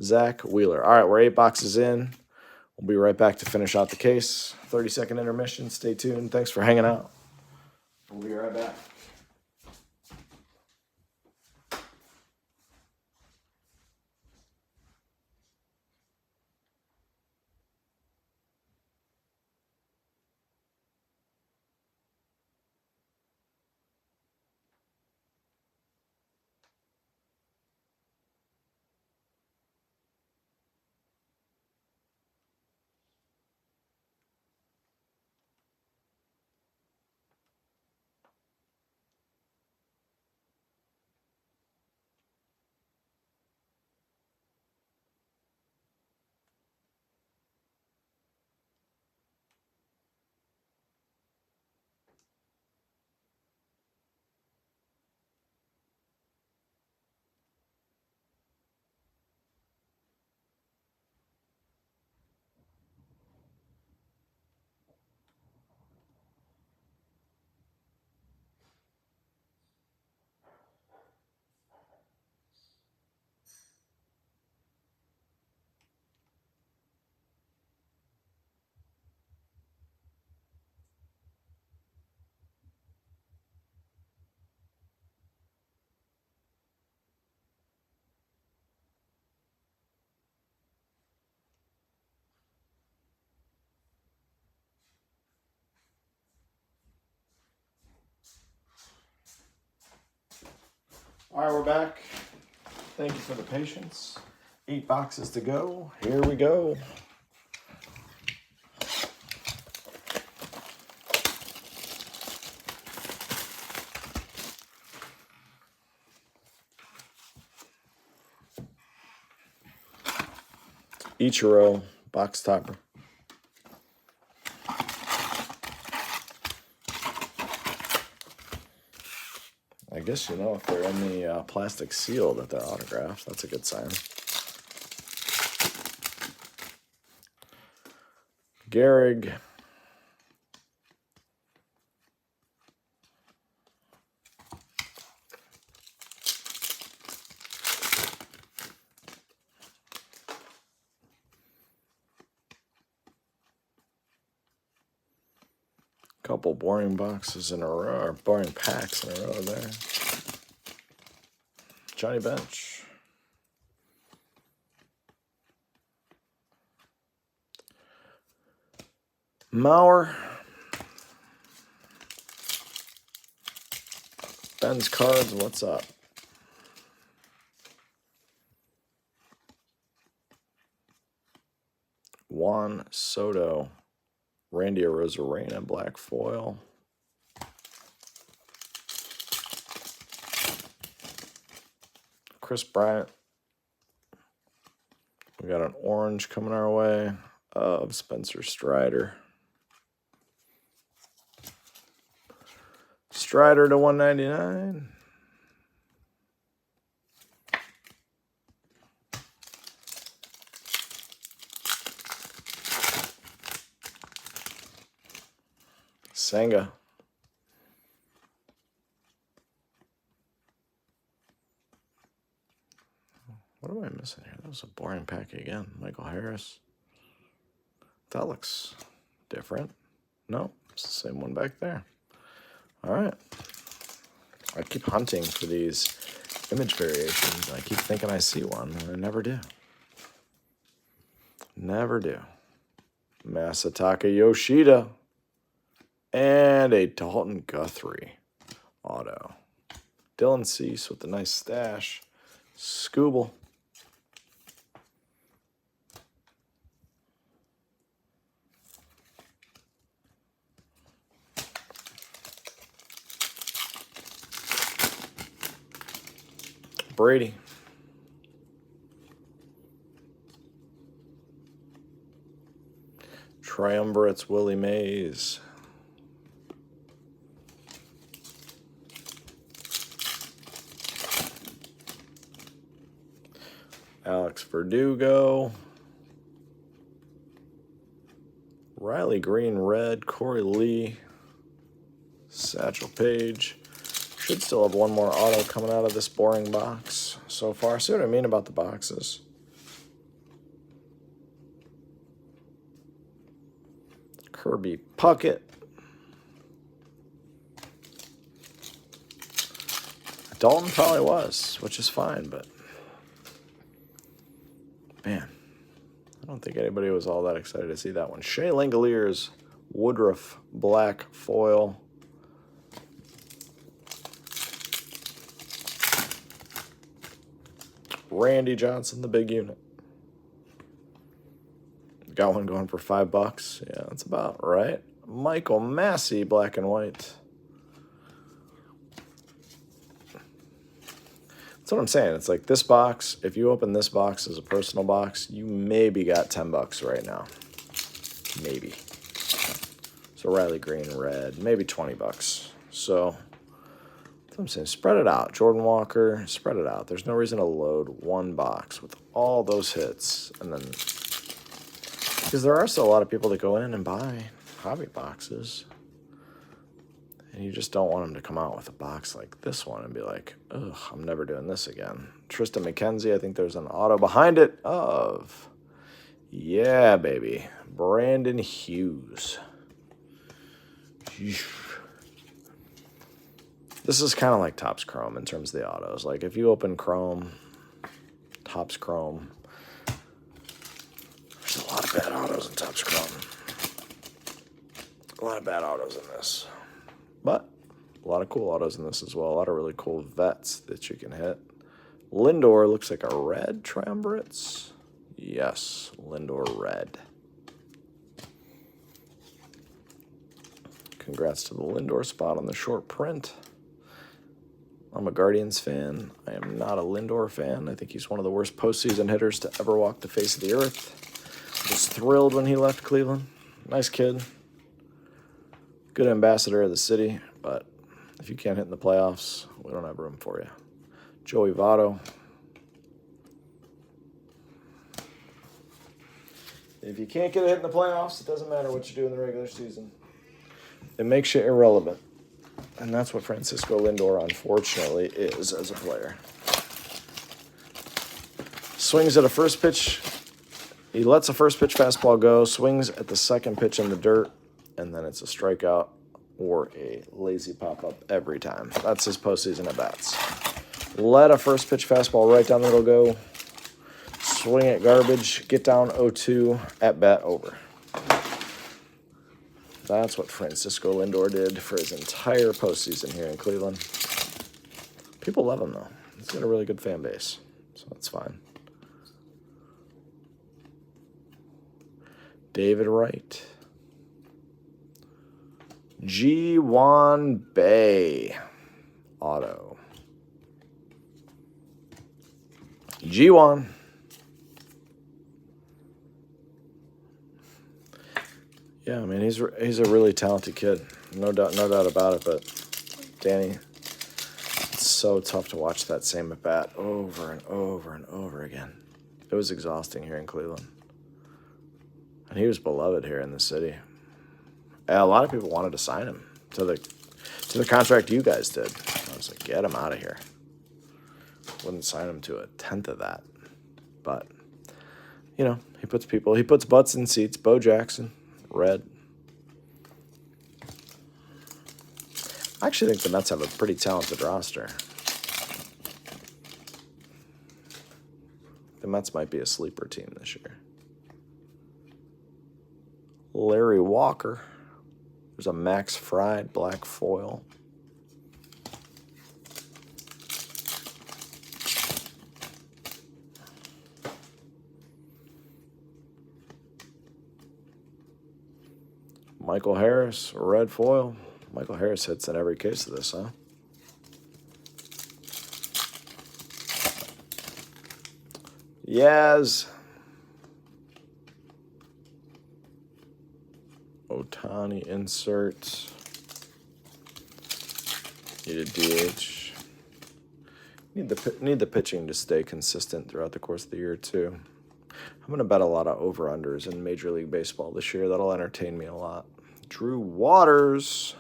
Zach Wheeler. All right, we're 8 boxes in. We'll be right back to finish out the case. 30-second intermission. Stay tuned. Thanks for hanging out. We'll be right back. All right, we're back. Thank you for the patience. 8 boxes to go. Here we go. Ichiro, box topper. guess you know if they're in the plastic seal that they're autographed. That's a good sign. Gehrig. Couple boring boxes in a row, or boring packs in a row there. Johnny Bench. Mauer. Ben's Cards, what's up? Juan Soto. Randy Arozarena, black foil. Chris Bryant. We got an orange coming our way of Spencer Strider. Strider to 199. Senga. What am I missing here? That was a boring pack again. Michael Harris. That looks different. No, it's the same one back there. All right. I keep hunting for these image variations. I keep thinking I see one, and I never do. Never do. Masataka Yoshida. And a Dalton Guthrie auto. Dylan Cease with the nice stash. Scooble. Brady. Triumvirates Willie Mays. Alex Verdugo. Riley Green red. Corey Lee. Satchel Paige. Should still have one more auto coming out of this boring box so far. See what I mean about the boxes? Kirby Puckett. Dalton probably was, which is fine, but man, I don't think anybody was all that excited to see that one. Shea Langoliers Woodruff black foil. Randy Johnson, the big unit. Got one going for $5. Yeah, that's about right. Michael Massey, black and white. That's what I'm saying. It's like this box, if you open this box as a personal box, you maybe got $10 right now. Maybe. So Riley Green red, maybe $20. So that's what I'm saying. Spread it out. Jordan Walker, spread it out. There's no reason to load one box with all those hits and then, because there are still a lot of people that go in and buy hobby boxes, and you just don't want them to come out with a box like this one and be like, ugh, I'm never doing this again. Tristan McKenzie, I think there's an auto behind it of, yeah, baby, Brandon Hughes. This is kind of like Topps Chrome in terms of the autos. Like if you open Chrome, Topps Chrome, there's a lot of bad autos in Topps Chrome. A lot of bad autos in this. But a lot of cool autos in this as well. A lot of really cool vets that you can hit. Lindor looks like a red Triumvirates. Yes, Lindor red. Congrats to the Lindor spot on the short print. I'm a Guardians fan. I am not a Lindor fan. I think he's one of the worst postseason hitters to ever walk the face of the earth. Was thrilled when he left Cleveland. Nice kid. Good ambassador of the city, but If you can't hit in the playoffs, we don't have room for you. Joey Votto. If you can't get a hit in the playoffs, it doesn't matter what you do in the regular season. It makes you irrelevant. And that's what Francisco Lindor, unfortunately, is as a player. Swings at a first pitch. He lets a first pitch fastball go, swings at the second pitch in the dirt, and then it's a strikeout or a lazy pop-up every time. That's his postseason at-bats. Let a first pitch fastball right down the middle go, swing at garbage, get down 0-2, at-bat over. That's what Francisco Lindor did for his entire postseason here in Cleveland. People love him, though. He's got a really good fan base, so that's fine. David Wright. G1 Bay auto. G1. Yeah, I mean he's a really talented kid, no doubt about it. But Danny, it's so tough to watch that same at bat over and over and over again. It was exhausting here in Cleveland. And he was beloved here in the city. A lot of people wanted to sign him to the contract you guys did. I was like, get him out of here. Wouldn't sign him to a tenth of that. But, you know, he puts butts in seats. Bo Jackson, red. I actually think the Mets have a pretty talented roster. The Mets might be a sleeper team this year. Larry Walker. There's a Max Fried black foil. Michael Harris, red foil. Michael Harris hits in every case of this, huh? Yaz. Ohtani insert. Need a DH. Need the pitching to stay consistent throughout the course of the year, too. I'm going to bet a lot of over-unders in Major League Baseball this year. That'll entertain me a lot. Drew Waters.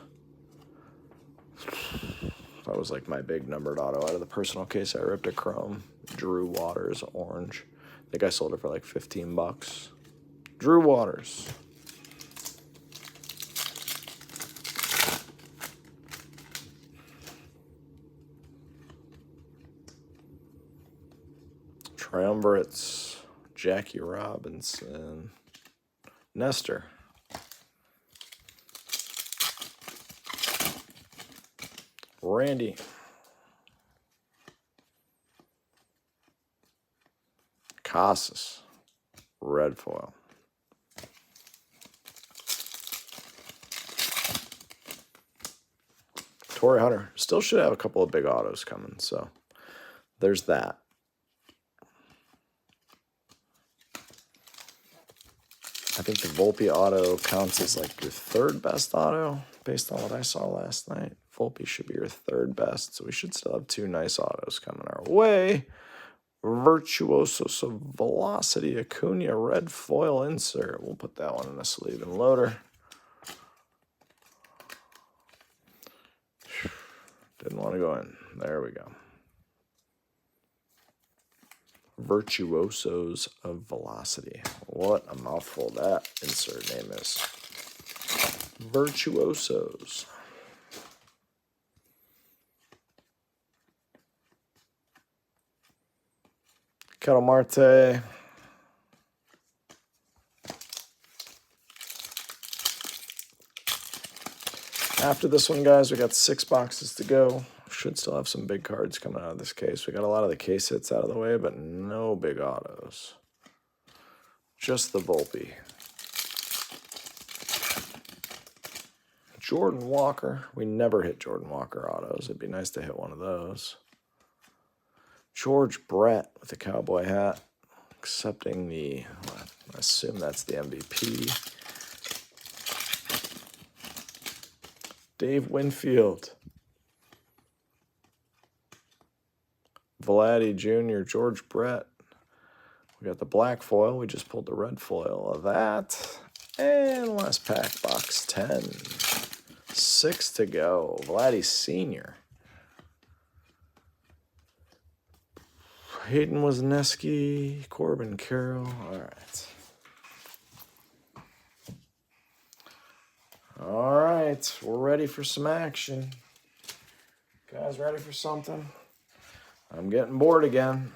That was like my big numbered auto out of the personal case. I ripped a chrome. Drew Waters, orange. I think I sold it for like $15. Drew Waters. Triumvirates, Jackie Robinson, Nestor. Randy. Casas, red foil. Torrey Hunter. Still should have a couple of big autos coming, so there's that. I think the Volpe auto counts as like your third best auto based on what I saw last night. Volpe should be your third best, so we should still have two nice autos coming our way. Virtuosos of Velocity Acuna red foil insert. We'll put that one in a sleeve and loader. Didn't want to go in. There we go. Virtuosos of Velocity. What a mouthful that insert name is. Virtuosos. Ketel Marte. After this one, guys, we got 6 boxes to go. Should still have some big cards coming out of this case. We got a lot of the case hits out of the way, but no big autos. Just the Volpe. Jordan Walker. We never hit Jordan Walker autos. It'd be nice to hit one of those. George Brett with the cowboy hat. Accepting the, I assume that's the MVP. Dave Winfield. Vladdy Jr., George Brett. We got the black foil. We just pulled the red foil of that. And last pack, box 10. 6 to go. Vladdy Sr. Hayden Wozniacki, Corbin Carroll. All right. All right. We're ready for some action. Guys, ready for something? I'm getting bored again.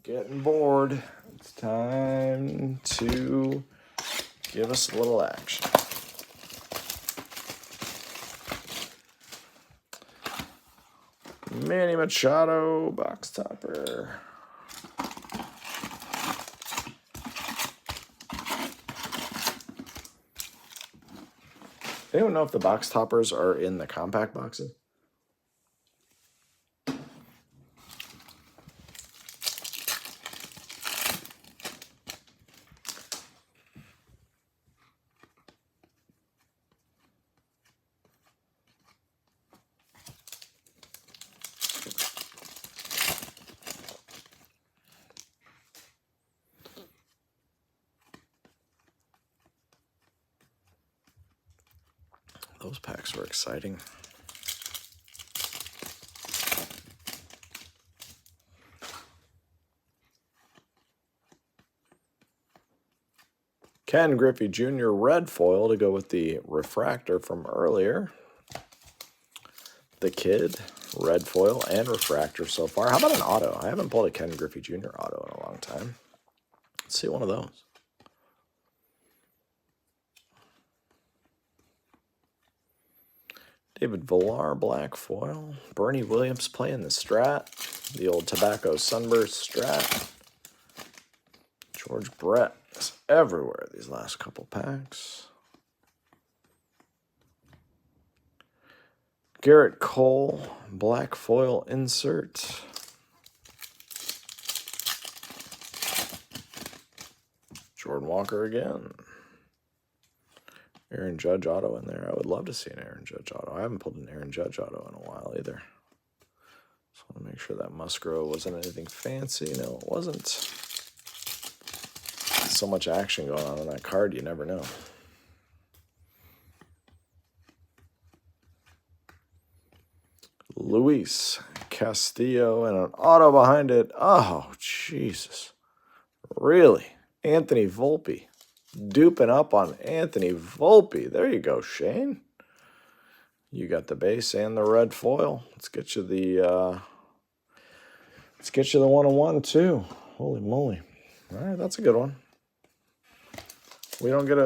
Getting bored. It's time to give us a little action. Manny Machado, box topper. Anyone know if the box toppers are in the compact boxes? Those packs were exciting. Ken Griffey Jr. red foil to go with the refractor from earlier. The Kid, red foil and refractor so far. How about an auto? I haven't pulled a Ken Griffey Jr. auto in a long time. Let's see one of those. David Villar, black foil. Bernie Williams playing the Strat. The old Tobacco Sunburst Strat. George Brett is everywhere these last couple packs. Garrett Cole, black foil insert. Jordan Walker again. Aaron Judge auto in there. I would love to see an Aaron Judge auto. I haven't pulled an Aaron Judge auto in a while either. Just want to make sure that Musgrove wasn't anything fancy. No, it wasn't. So much action going on that card, you never know. Luis Castillo and an auto behind it. Oh, Jesus. Really? Anthony Volpe. Duping up on Anthony Volpe. There you go, Shane. You got the base and the red foil. Let's get you the 101 too. Holy moly. All right, that's a good one. We don't get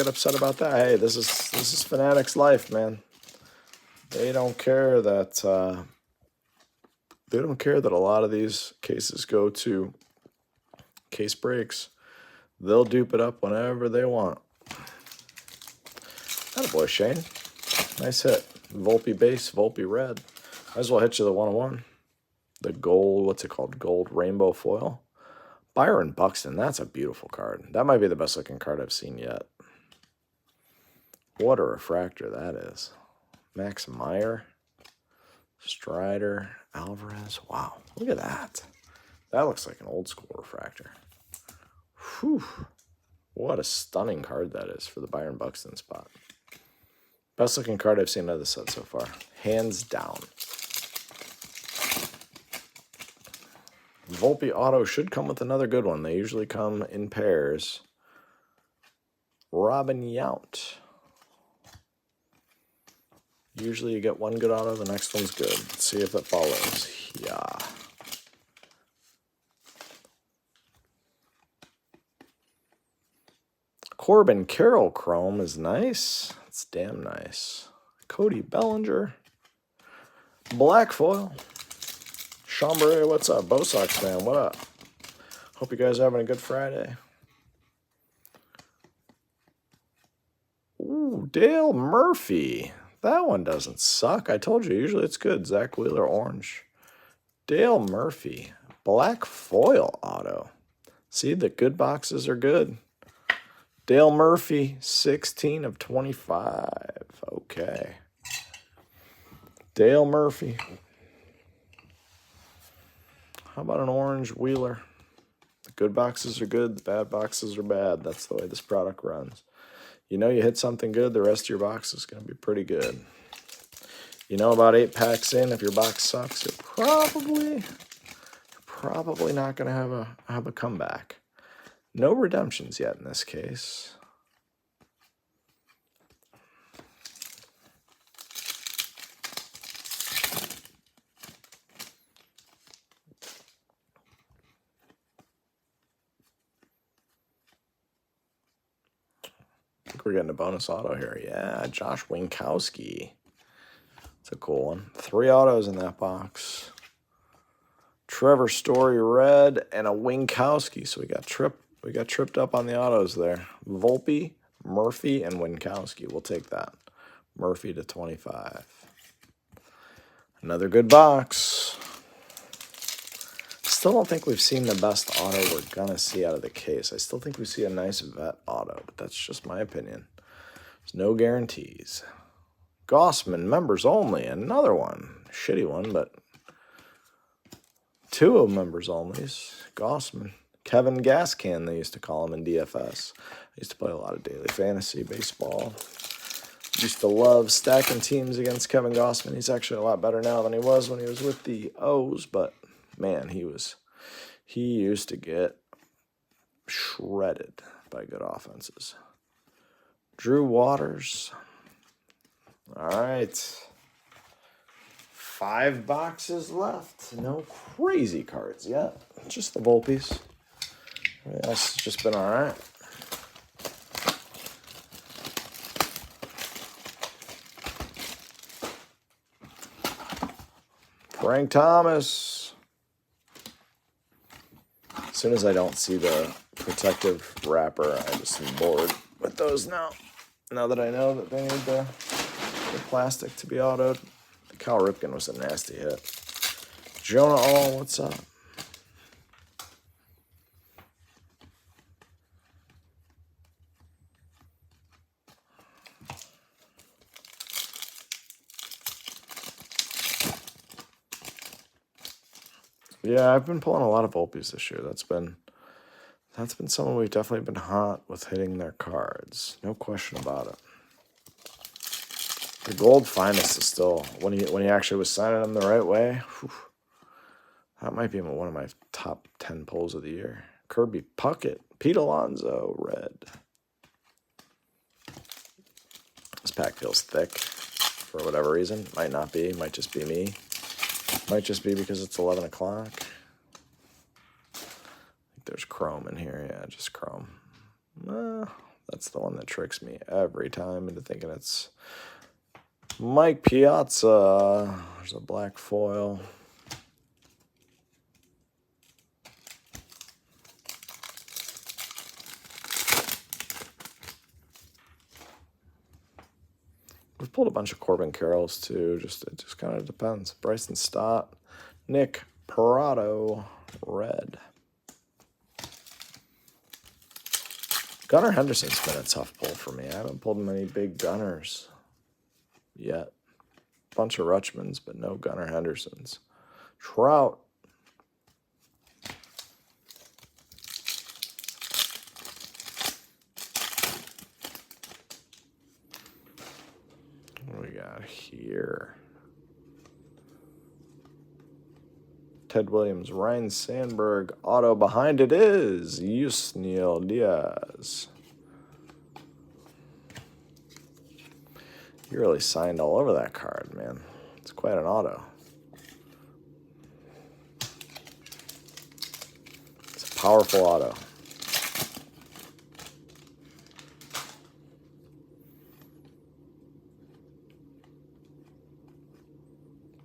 upset about that. Hey, this is Fanatics life, man. They don't care that a lot of these cases go to case breaks. They'll dupe it up whenever they want. Attaboy, Shane. Nice hit. Volpe base, Volpe red. Might as well hit you the 101. The gold, what's it called? Gold rainbow foil. Byron Buxton, that's a beautiful card. That might be the best looking card I've seen yet. What a refractor that is. Max Meyer. Strider. Alvarez. Wow, look at that. That looks like an old school refractor. Whew. What a stunning card that is for the Byron Buxton spot. Best looking card I've seen out of the set so far. Hands down. Volpe auto should come with another good one. They usually come in pairs. Robin Yount. Usually you get one good auto, the next one's good. Let's see if it follows. Yeah. Corbin Carroll chrome is nice. It's damn nice. Cody Bellinger. Black foil. Chambray, what's up? Bo Sox man, what up? Hope you guys are having a good Friday. Ooh, Dale Murphy. That one doesn't suck. I told you, usually it's good. Zach Wheeler, orange. Dale Murphy. Black foil auto. See, the good boxes are good. Dale Murphy, 16 of 25. Okay. Dale Murphy. How about an orange Wheeler? The good boxes are good, the bad boxes are bad. That's the way this product runs. You know you hit something good, the rest of your box is going to be pretty good. You know about 8 packs in, if your box sucks, you're probably not going to have a comeback. No redemptions yet in this case. I think we're getting a bonus auto here. Yeah, Josh Winkowski. It's a cool one. 3 autos in that box. Trevor Story red and a Winkowski. So we got tripped up on the autos there. Volpe, Murphy, and Winkowski. We'll take that. Murphy to 25. Another good box. Still don't think we've seen the best auto we're gonna see out of the case. I still think we see a nice vet auto, but that's just my opinion. There's no guarantees. Gossman, members only. Another one. Shitty one, but 2 of members onlys. Gossman. Kevin Gascan, they used to call him in DFS. I used to play a lot of daily fantasy baseball. Used to love stacking teams against Kevin Gossman. He's actually a lot better now than he was when he was with the O's, but man, he used to get shredded by good offenses. Drew Waters. All right. 5 boxes left. No crazy cards yet. Just the Volpes. Everything else has just been all right. Frank Thomas. As soon as I don't see the protective wrapper, I just am bored with those now. Now that I know that they need the plastic to be autoed. Cal Ripken was a nasty hit. Jonah All, what's up? Yeah, I've been pulling a lot of Volpes this year. That's been someone we've definitely been hot with hitting their cards. No question about it. The gold finest is still, when he actually was signing them the right way, whew, that might be one of my top 10 pulls of the year. Kirby Puckett, Pete Alonso, red. This pack feels thick for whatever reason. Might not be, might just be me. Might just be because it's 11 o'clock. I think there's chrome in here. Yeah, just chrome. That's the one that tricks me every time into thinking it's Mike Piazza. There's a black foil. We've pulled a bunch of Corbin Carrolls too. It just kind of depends. Bryson Stott, Nick Parado, red. Gunnar Henderson's been a tough pull for me. I haven't pulled many big gunners yet. Bunch of Rutschmans, but no Gunnar Hendersons. Trout. What do we got here? Ted Williams, Ryan Sandberg. Auto behind it is Yusniel Diaz. You really signed all over that card, man. It's quite an auto. It's a powerful auto.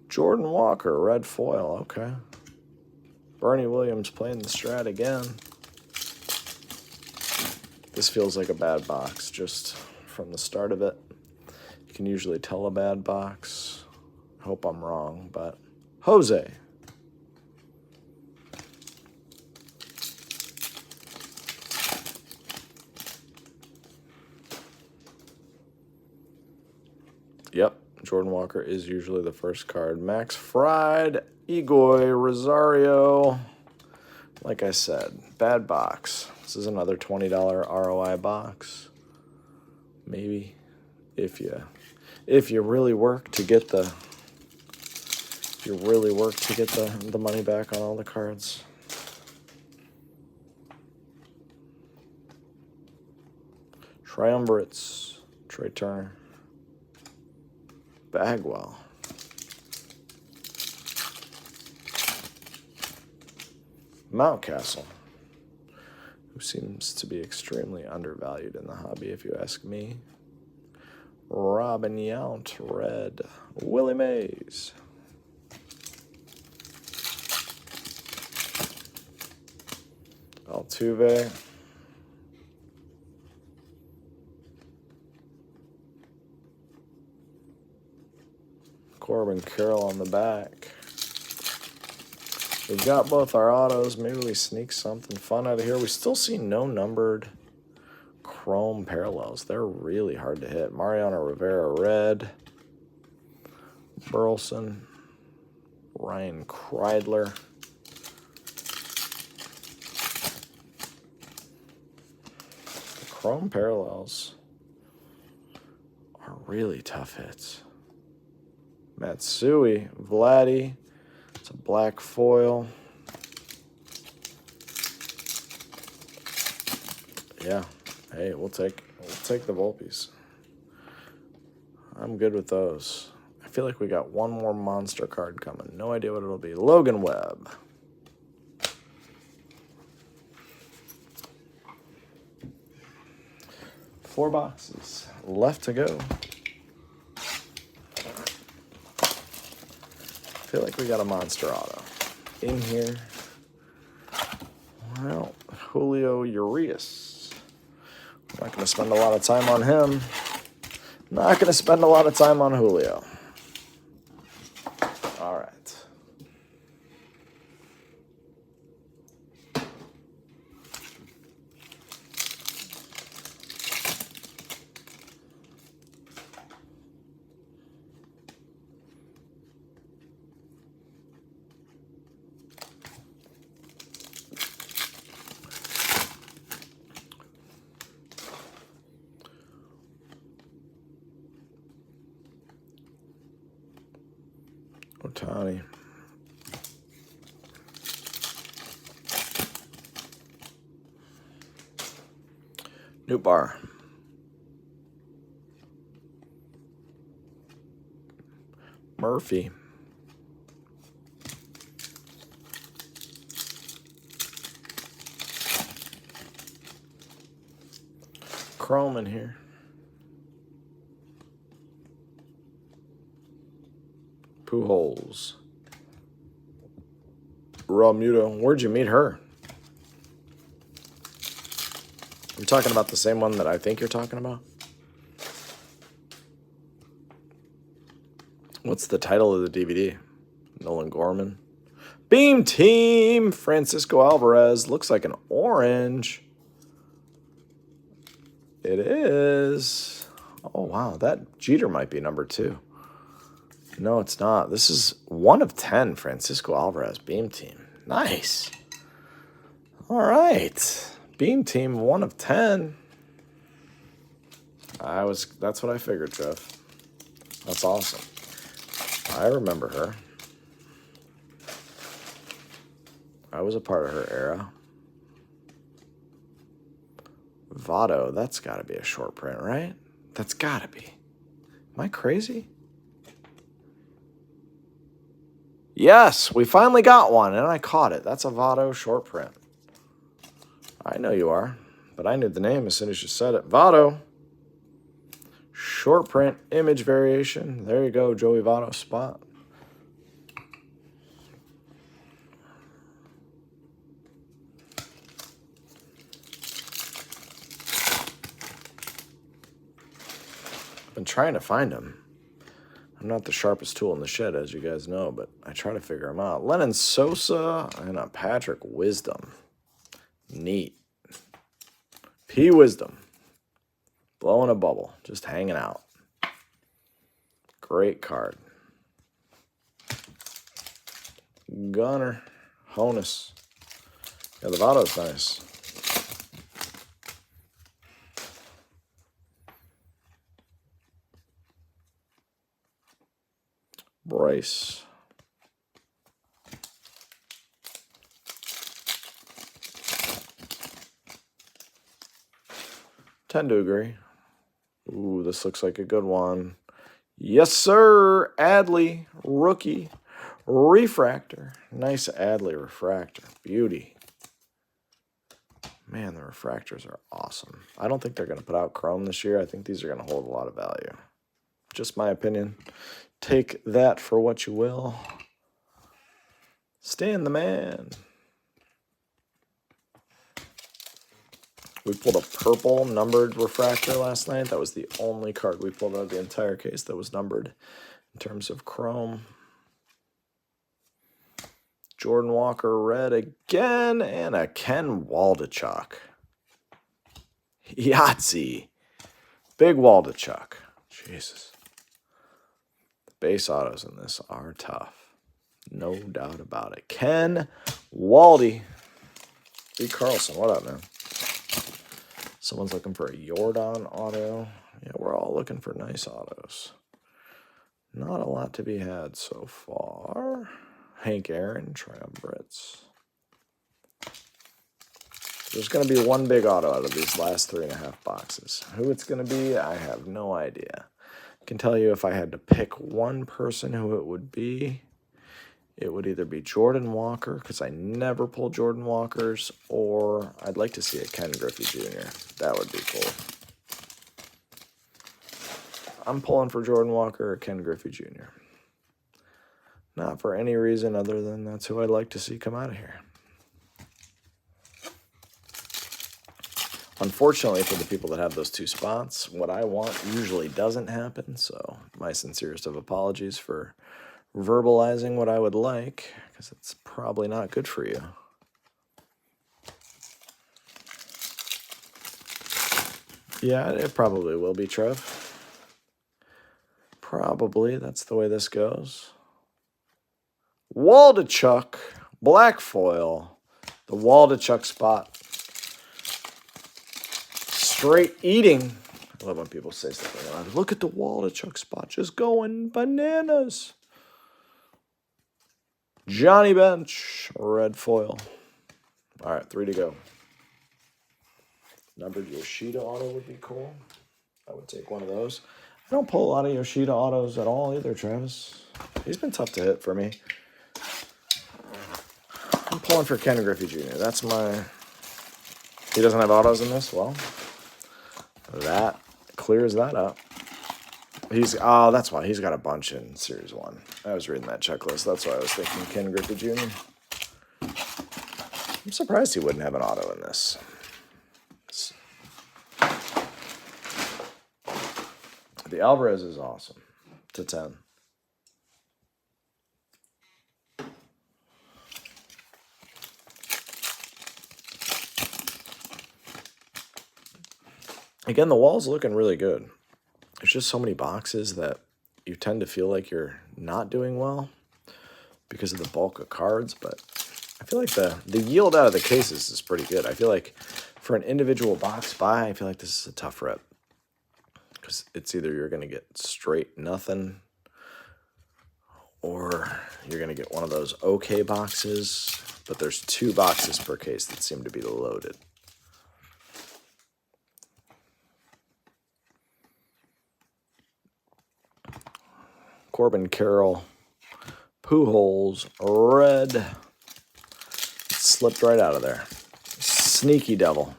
Jordan Walker, red foil, okay. Bernie Williams playing the Strat again. This feels like a bad box just from the start of it. You can usually tell a bad box. I hope I'm wrong, but Jose. Yep, Jordan Walker is usually the first card. Max Fried, Egoy, Rosario. Like I said, bad box. This is another $20 ROI box. Maybe if you really work to get the the money back on all the cards. Triumvirates, Trey Turner, Bagwell, Mountcastle, who seems to be extremely undervalued in the hobby, if you ask me. Robin Yount, red, Willie Mays. Altuve. Corbin Carroll on the back. We've got both our autos. Maybe we sneak something fun out of here. We still see no numbered chrome parallels. They're really hard to hit. Mariano Rivera, red. Burleson. Ryan Kreidler. The chrome parallels are really tough hits. Matsui, Vladdy. It's a black foil. Yeah. Hey, we'll take the Volpes. I'm good with those. I feel like we got one more monster card coming. No idea what it'll be. Logan Webb. Four boxes left to go. I feel like we got a monster auto in here. Well, Julio Urias. I'm not going to spend a lot of time on him. Not going to spend a lot of time on Julio. All right. Otani. New bar. Murphy. Chrome in here. Pujols. Realmuto. Where'd you meet her? I'm talking about the same one that I think you're talking about. What's the title of the DVD? Nolan Gorman. Beam Team. Francisco Alvarez. Looks like an orange. It is. Oh, wow. That Jeter might be number 2. No, it's not. This is 1 of 10. Francisco Alvarez. Beam Team. Nice. All right. Beam Team 1 of 10. That's what I figured, Jeff. That's awesome. I remember her. I was a part of her era. Votto, that's got to be a short print, right? That's got to be. Am I crazy? Yes, we finally got one, and I caught it. That's a Votto short print. I know you are, but I knew the name as soon as you said it. Votto. Short print image variation. There you go, Joey Votto spot. I've been trying to find him. I'm not the sharpest tool in the shed, as you guys know, but I try to figure him out. Lennon Sosa and a Patrick Wisdom. Neat. P. Wisdom. Blowing a bubble. Just hanging out. Great card. Gunner. Honus. Yeah, the Votto's nice. Bryce. Tend to agree. Ooh, this looks like a good one. Yes, sir. Adley, rookie, refractor. Nice Adley refractor. Beauty. Man, the refractors are awesome. I don't think they're going to put out chrome this year. I think these are going to hold a lot of value. Just my opinion. Take that for what you will. Stan the man. We pulled a purple numbered refractor last night. That was the only card we pulled out of the entire case that was numbered in terms of chrome. Jordan Walker red again, and a Ken Waldachuk. Yahtzee. Big Waldachuk. Jesus. The base autos in this are tough. No doubt about it. Ken Waldy. B. Carlson, what up, man? Someone's looking for a Jordan auto. Yeah, we're all looking for nice autos. Not a lot to be had so far. Hank Aaron, Triumvirates. There's going to be one big auto out of these last 3.5 boxes. Who it's going to be, I have no idea. I can tell you if I had to pick one person who it would be, it would either be Jordan Walker, because I never pull Jordan Walkers, or I'd like to see a Ken Griffey Jr. That would be cool. I'm pulling for Jordan Walker or Ken Griffey Jr. Not for any reason other than that's who I'd like to see come out of here. Unfortunately, for the people that have those two spots, what I want usually doesn't happen, so my sincerest of apologies for verbalizing what I would like, because it's probably not good for you. Yeah, it probably will be, Trev. Probably, that's the way this goes. Waldachuk, black foil, the Waldachuk spot. Straight eating. I love when people say something like, look at the Waldachuk spot, just going bananas. Johnny Bench, red foil. All right, 3 to go. Numbered Yoshida auto would be cool. I would take one of those. I don't pull a lot of Yoshida autos at all either, Travis. He's been tough to hit for me. I'm pulling for Ken Griffey Jr. That's my... He doesn't have autos in this? Well, that clears that up. Oh, that's why. He's got a bunch in Series 1. I was reading that checklist. That's why I was thinking Ken Griffey Jr. I'm surprised he wouldn't have an auto in this. The Alvarez is awesome. To 10. Again, the wall's looking really good. There's just so many boxes that you tend to feel like you're not doing well because of the bulk of cards, but I feel like the yield out of the cases is pretty good. I feel like for an individual box buy, I feel like this is a tough rep because it's either you're going to get straight nothing or you're going to get one of those okay boxes, but there's 2 boxes per case that seem to be loaded. Corbin Carroll, Pujols, red. It slipped right out of there. Sneaky devil.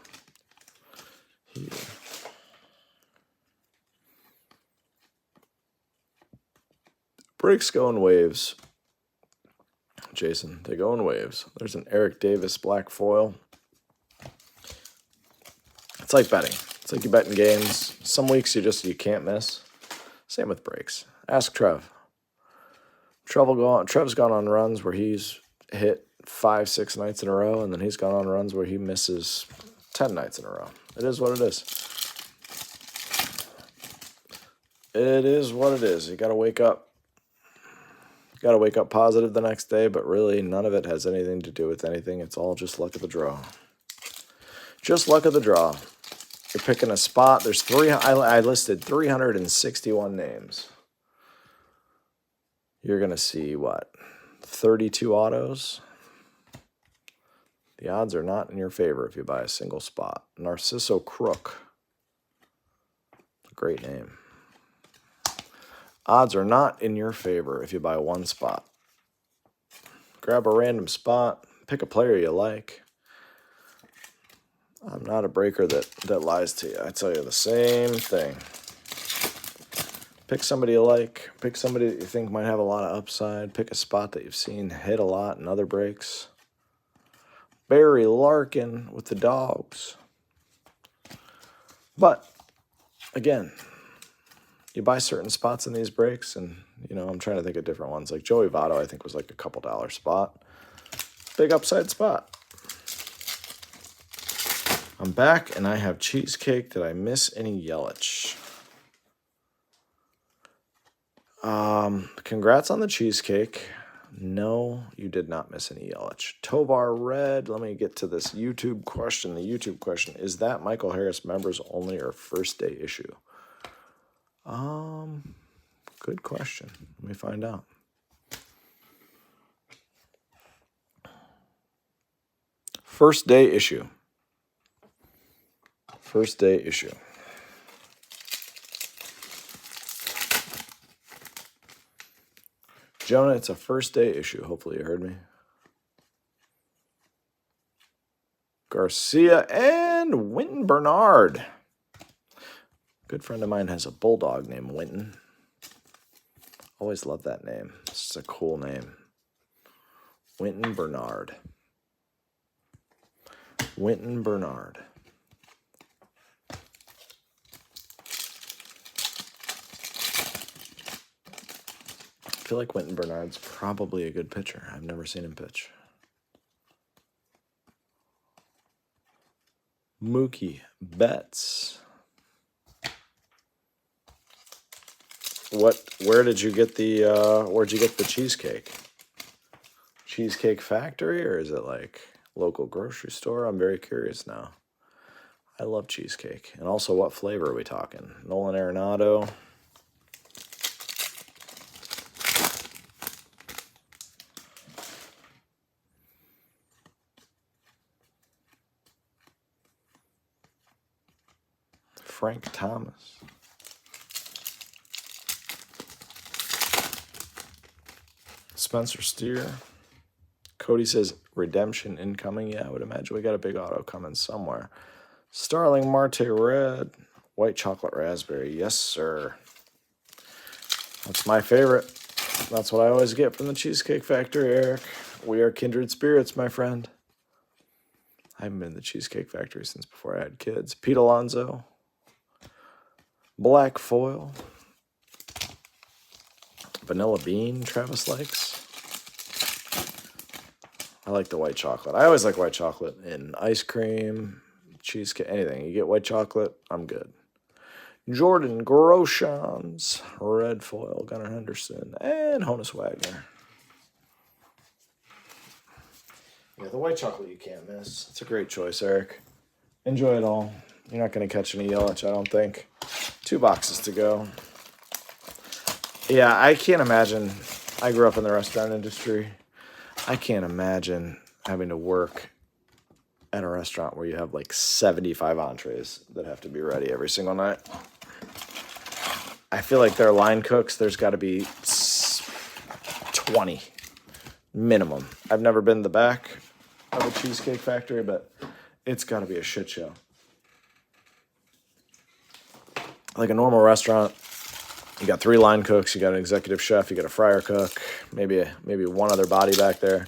Here. Breaks go in waves. Jason, they go in waves. There's an Eric Davis black foil. It's like betting. It's like you bet in games. Some weeks you can't miss. Same with breaks. Ask Trev. Trev's gone on runs where he's hit 5-6 nights in a row, and then he's gone on runs where he misses 10 nights in a row. It is what it is. It is what it is. You got to wake up. You got to wake up positive the next day, but really none of it has anything to do with anything. It's all just luck of the draw. Just luck of the draw. You're picking a spot. There's I listed 361 names. You're going to see, what, 32 autos? The odds are not in your favor if you buy a single spot. Narciso Crook. Great name. Odds are not in your favor if you buy one spot. Grab a random spot. Pick a player you like. I'm not a breaker that lies to you. I tell you the same thing. Pick somebody you like. Pick somebody that you think might have a lot of upside. Pick a spot that you've seen hit a lot in other breaks. Barry Larkin with the Dogs. But, again, you buy certain spots in these breaks, and, I'm trying to think of different ones. Like Joey Votto, I think, was like a couple dollar spot. Big upside spot. I'm back, and I have cheesecake. Did I miss any Yelich? Congrats on the cheesecake. No, you did not miss any Yelich. Tovar Red, let me get to this YouTube question. The YouTube question, is that Michael Harris members only or first day issue? Good question. Let me find out. First day issue. First day issue. Jonah, it's a first day issue. Hopefully you heard me. Garcia and Winton Bernard. Good friend of mine has a bulldog named Winton. Always love that name. It's a cool name. Winton Bernard. Winton Bernard. I feel like Winton Bernard's probably a good pitcher. I've never seen him pitch. Mookie Betts. Where'd you get the cheesecake? Cheesecake Factory, or is it like local grocery store? I'm very curious now. I love cheesecake. And also, what flavor are we talking? Nolan Arenado. Frank Thomas. Spencer Steer. Cody says redemption incoming. Yeah, I would imagine we got a big auto coming somewhere. Starling Marte Red. White chocolate raspberry. Yes, sir. That's my favorite. That's what I always get from the Cheesecake Factory, Eric. We are kindred spirits, my friend. I haven't been to the Cheesecake Factory since before I had kids. Pete Alonso. Black foil. Vanilla bean, Travis likes. I like the white chocolate. I always like white chocolate in ice cream, cheesecake, anything. You get white chocolate, I'm good. Jordan Groshans, red foil, Gunnar Henderson, and Honus Wagner. Yeah, the white chocolate you can't miss. It's a great choice, Eric. Enjoy it all. You're not going to catch any Yelich, I don't think. 2 boxes to go. Yeah, I can't imagine. I grew up in the restaurant industry. I can't imagine having to work at a restaurant where you have like 75 entrees that have to be ready every single night. I feel like their line cooks, there's got to be 20 minimum. I've never been in the back of a Cheesecake Factory, but it's got to be a shit show. Like a normal restaurant, you got 3 line cooks, you got an executive chef, you got a fryer cook, maybe one other body back there.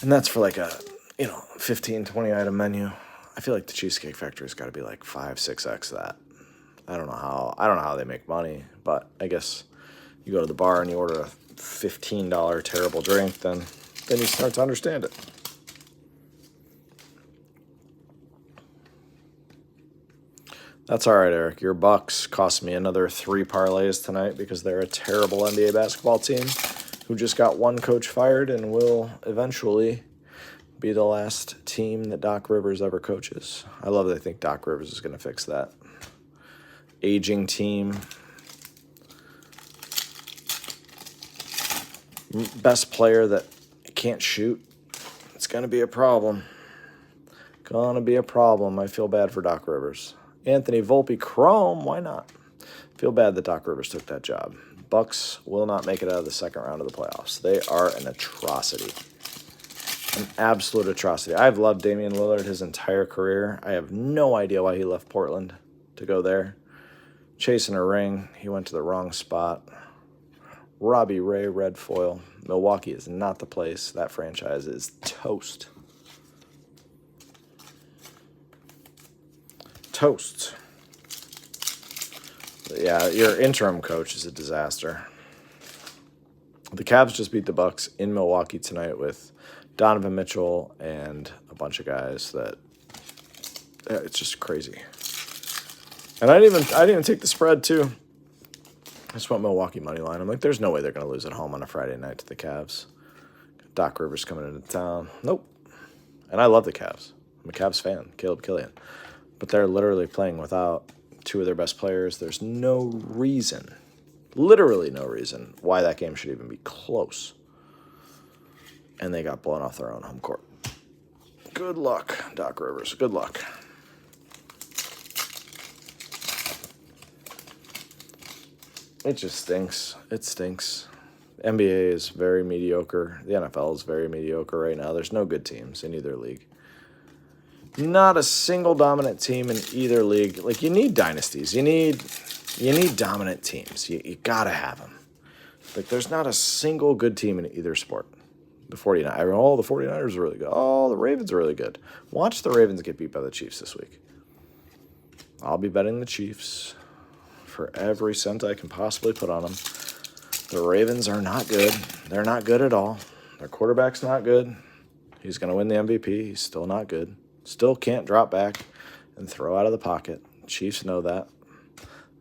And that's for like a, 15, 20 item menu. I feel like the Cheesecake Factory's got to be like 5, 6x that. I don't know how they make money, but I guess you go to the bar and you order a $15 terrible drink, then you start to understand it. That's all right, Eric. Your Bucks cost me another 3 parlays tonight because they're a terrible NBA basketball team who just got one coach fired and will eventually be the last team that Doc Rivers ever coaches. I love that I think Doc Rivers is going to fix that. Aging team. Best player that can't shoot. It's going to be a problem. Gonna be a problem. I feel bad for Doc Rivers. Anthony Volpe Chrome, why not? Feel bad that Doc Rivers took that job. Bucks will not make it out of the second round of the playoffs. They are an atrocity. An absolute atrocity. I've loved Damian Lillard his entire career. I have no idea why he left Portland to go there. Chasing a ring. He went to the wrong spot. Robbie Ray, red foil. Milwaukee is not the place. That franchise is toast. Toast. Yeah, your interim coach is a disaster. The Cavs just beat the Bucks in Milwaukee tonight with Donovan Mitchell and a bunch of guys that it's just crazy. And I didn't even take the spread too. I just went Milwaukee money line. I'm like, there's no way they're going to lose at home on a Friday night to the Cavs. Doc Rivers coming into town. Nope. And I love the Cavs. I'm a Cavs fan. Caleb Killian. But they're literally playing without 2 of their best players. There's no reason, literally no reason, why that game should even be close. And they got blown off their own home court. Good luck, Doc Rivers. Good luck. It just stinks. It stinks. NBA is very mediocre. The NFL is very mediocre right now. There's no good teams in either league. Not a single dominant team in either league. Like, you need dynasties. You need dominant teams. You got to have them. Like, there's not a single good team in either sport. The 49ers. The 49ers are really good. Oh, the Ravens are really good. Watch the Ravens get beat by the Chiefs this week. I'll be betting the Chiefs for every cent I can possibly put on them. The Ravens are not good. They're not good at all. Their quarterback's not good. He's going to win the MVP. He's still not good. Still can't drop back and throw out of the pocket. Chiefs know that.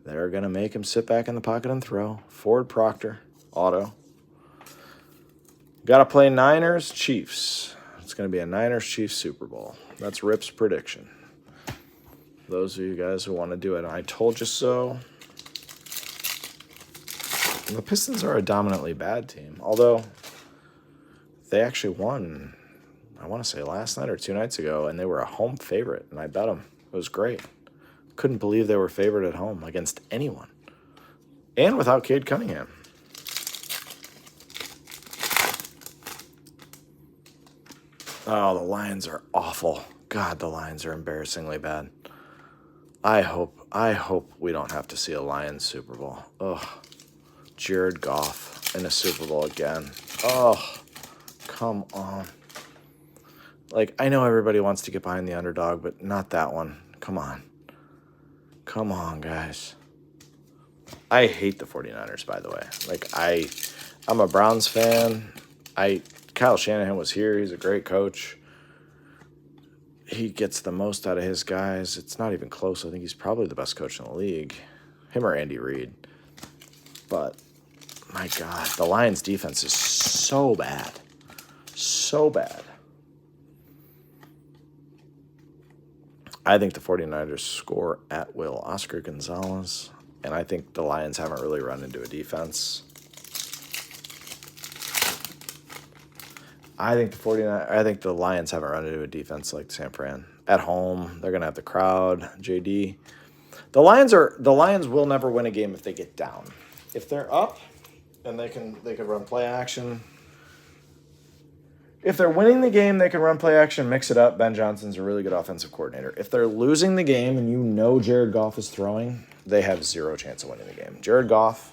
They're going to make him sit back in the pocket and throw. Ford Proctor, auto. Got to play Niners, Chiefs. It's going to be a Niners-Chiefs Super Bowl. That's Rip's prediction. Those of you guys who want to do it, I told you so. The Pistons are a dominantly bad team, although they actually won, I want to say last night or 2 nights ago, and they were a home favorite, and I bet them. It was great. Couldn't believe they were favored at home against anyone, and without Cade Cunningham. Oh, the Lions are awful. God, the Lions are embarrassingly bad. I hope we don't have to see a Lions Super Bowl. Ugh. Jared Goff in a Super Bowl again. Oh, come on. Like, I know everybody wants to get behind the underdog, but not that one. Come on. Come on, guys. I hate the 49ers, by the way. Like, I'm a Browns fan. Kyle Shanahan was here. He's a great coach. He gets the most out of his guys. It's not even close. I think he's probably the best coach in the league. Him or Andy Reid. But, my God, the Lions' defense is so bad. So bad. I think the 49ers score at will. Oscar Gonzalez. And I think the Lions haven't really run into a defense. I think the Lions haven't run into a defense like San Fran. At home, they're gonna have the crowd. JD. The Lions will never win a game if they get down. If they're up and they can run play action. If they're winning the game, they can run play action, mix it up. Ben Johnson's a really good offensive coordinator. If they're losing the game and you know Jared Goff is throwing, they have zero chance of winning the game. Jared Goff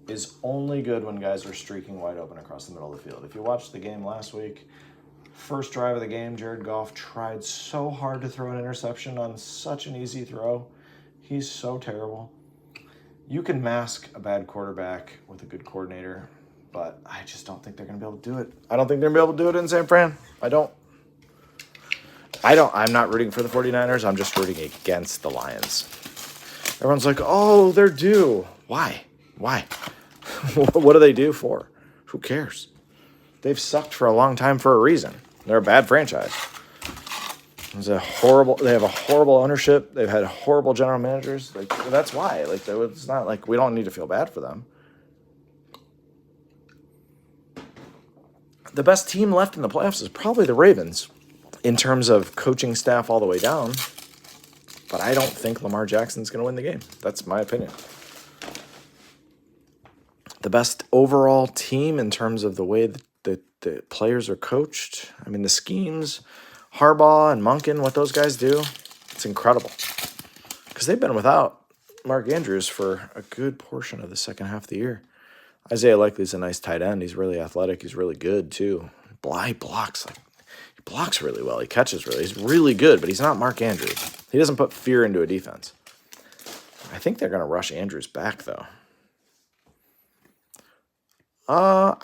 is only good when guys are streaking wide open across the middle of the field. If you watched the game last week, first drive of the game, Jared Goff tried so hard to throw an interception on such an easy throw. He's so terrible. You can mask a bad quarterback with a good coordinator, but I just don't think they're going to be able to do it. I don't think they're going to be able to do it in San Fran. I'm not rooting for the 49ers. I'm just rooting against the Lions. Everyone's like, oh, they're due. Why? What do they do for? Who cares? They've sucked for a long time for a reason. They're a bad franchise. They have a horrible ownership. They've had horrible general managers. Like, that's why. Like, it's not like we don't need to feel bad for them. The best team left in the playoffs is probably the Ravens in terms of coaching staff all the way down. But I don't think Lamar Jackson's going to win the game. That's my opinion. The best overall team in terms of the way that the players are coached. I mean, the schemes, Harbaugh and Monken, what those guys do, it's incredible. Because they've been without Mark Andrews for a good portion of the second half of the year. Isaiah Likely's a nice tight end. He's really athletic. He's really good, too. He blocks really well. He catches really. He's really good, but he's not Mark Andrews. He doesn't put fear into a defense. I think they're going to rush Andrews back, though. I'm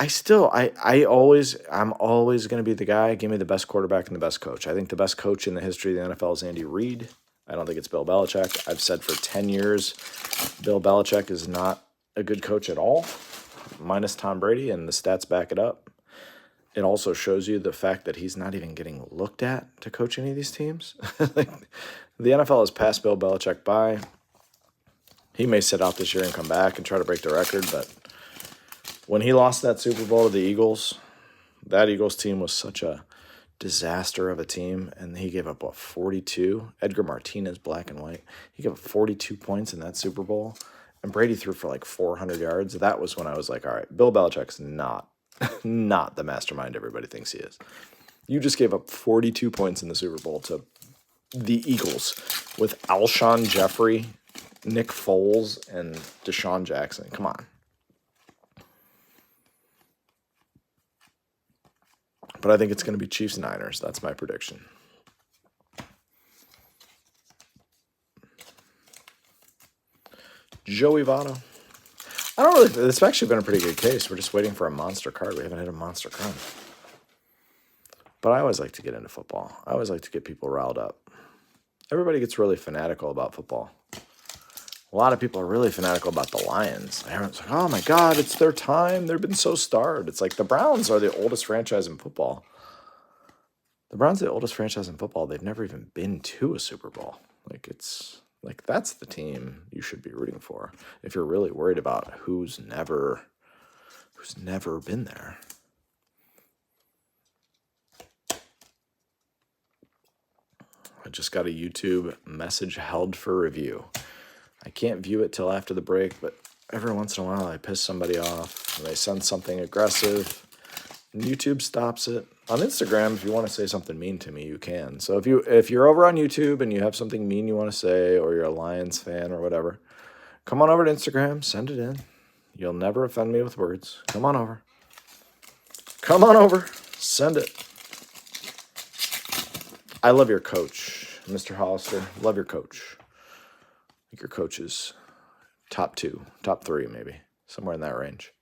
always going to be the guy. Give me the best quarterback and the best coach. I think the best coach in the history of the NFL is Andy Reid. I don't think it's Bill Belichick. I've said for 10 years, Bill Belichick is not a good coach at all, minus Tom Brady, and the stats back it up. It also shows you the fact that he's not even getting looked at to coach any of these teams. The NFL has passed Bill Belichick by. He may sit out this year and come back and try to break the record, but when he lost that Super Bowl to the Eagles, that Eagles team was such a disaster of a team, and he gave up, 42? Edgar Martinez, black and white. He gave up 42 points in that Super Bowl, and Brady threw for like 400 yards. That was when I was like, all right, Bill Belichick's not the mastermind everybody thinks he is. You just gave up 42 points in the Super Bowl to the Eagles with Alshon Jeffrey, Nick Foles, and Deshaun Jackson. Come on. But I think it's going to be Chiefs-Niners. That's my prediction. Joey Votto. It's actually been a pretty good case. We're just waiting for a monster card. We haven't hit a monster card. But I always like to get into football. I always like to get people riled up. Everybody gets really fanatical about football. A lot of people are really fanatical about the Lions. Everyone's like, oh my God, it's their time. They've been so starved. It's like the Browns are the oldest franchise in football. The Browns are the oldest franchise in football. They've never even been to a Super Bowl. That's the team you should be rooting for if you're really worried about who's never been there. I just got a YouTube message held for review. I can't view it till after the break, but every once in a while I piss somebody off and they send something aggressive and YouTube stops it. On Instagram, if you want to say something mean to me, you can. So if you're over on YouTube and you have something mean you want to say, or you're a Lions fan or whatever, come on over to Instagram, send it in. You'll never offend me with words. Come on over. Send it. I love your coach, Mr. Hollister. Love your coach. I think your coach is top 2, top 3 maybe, somewhere in that range.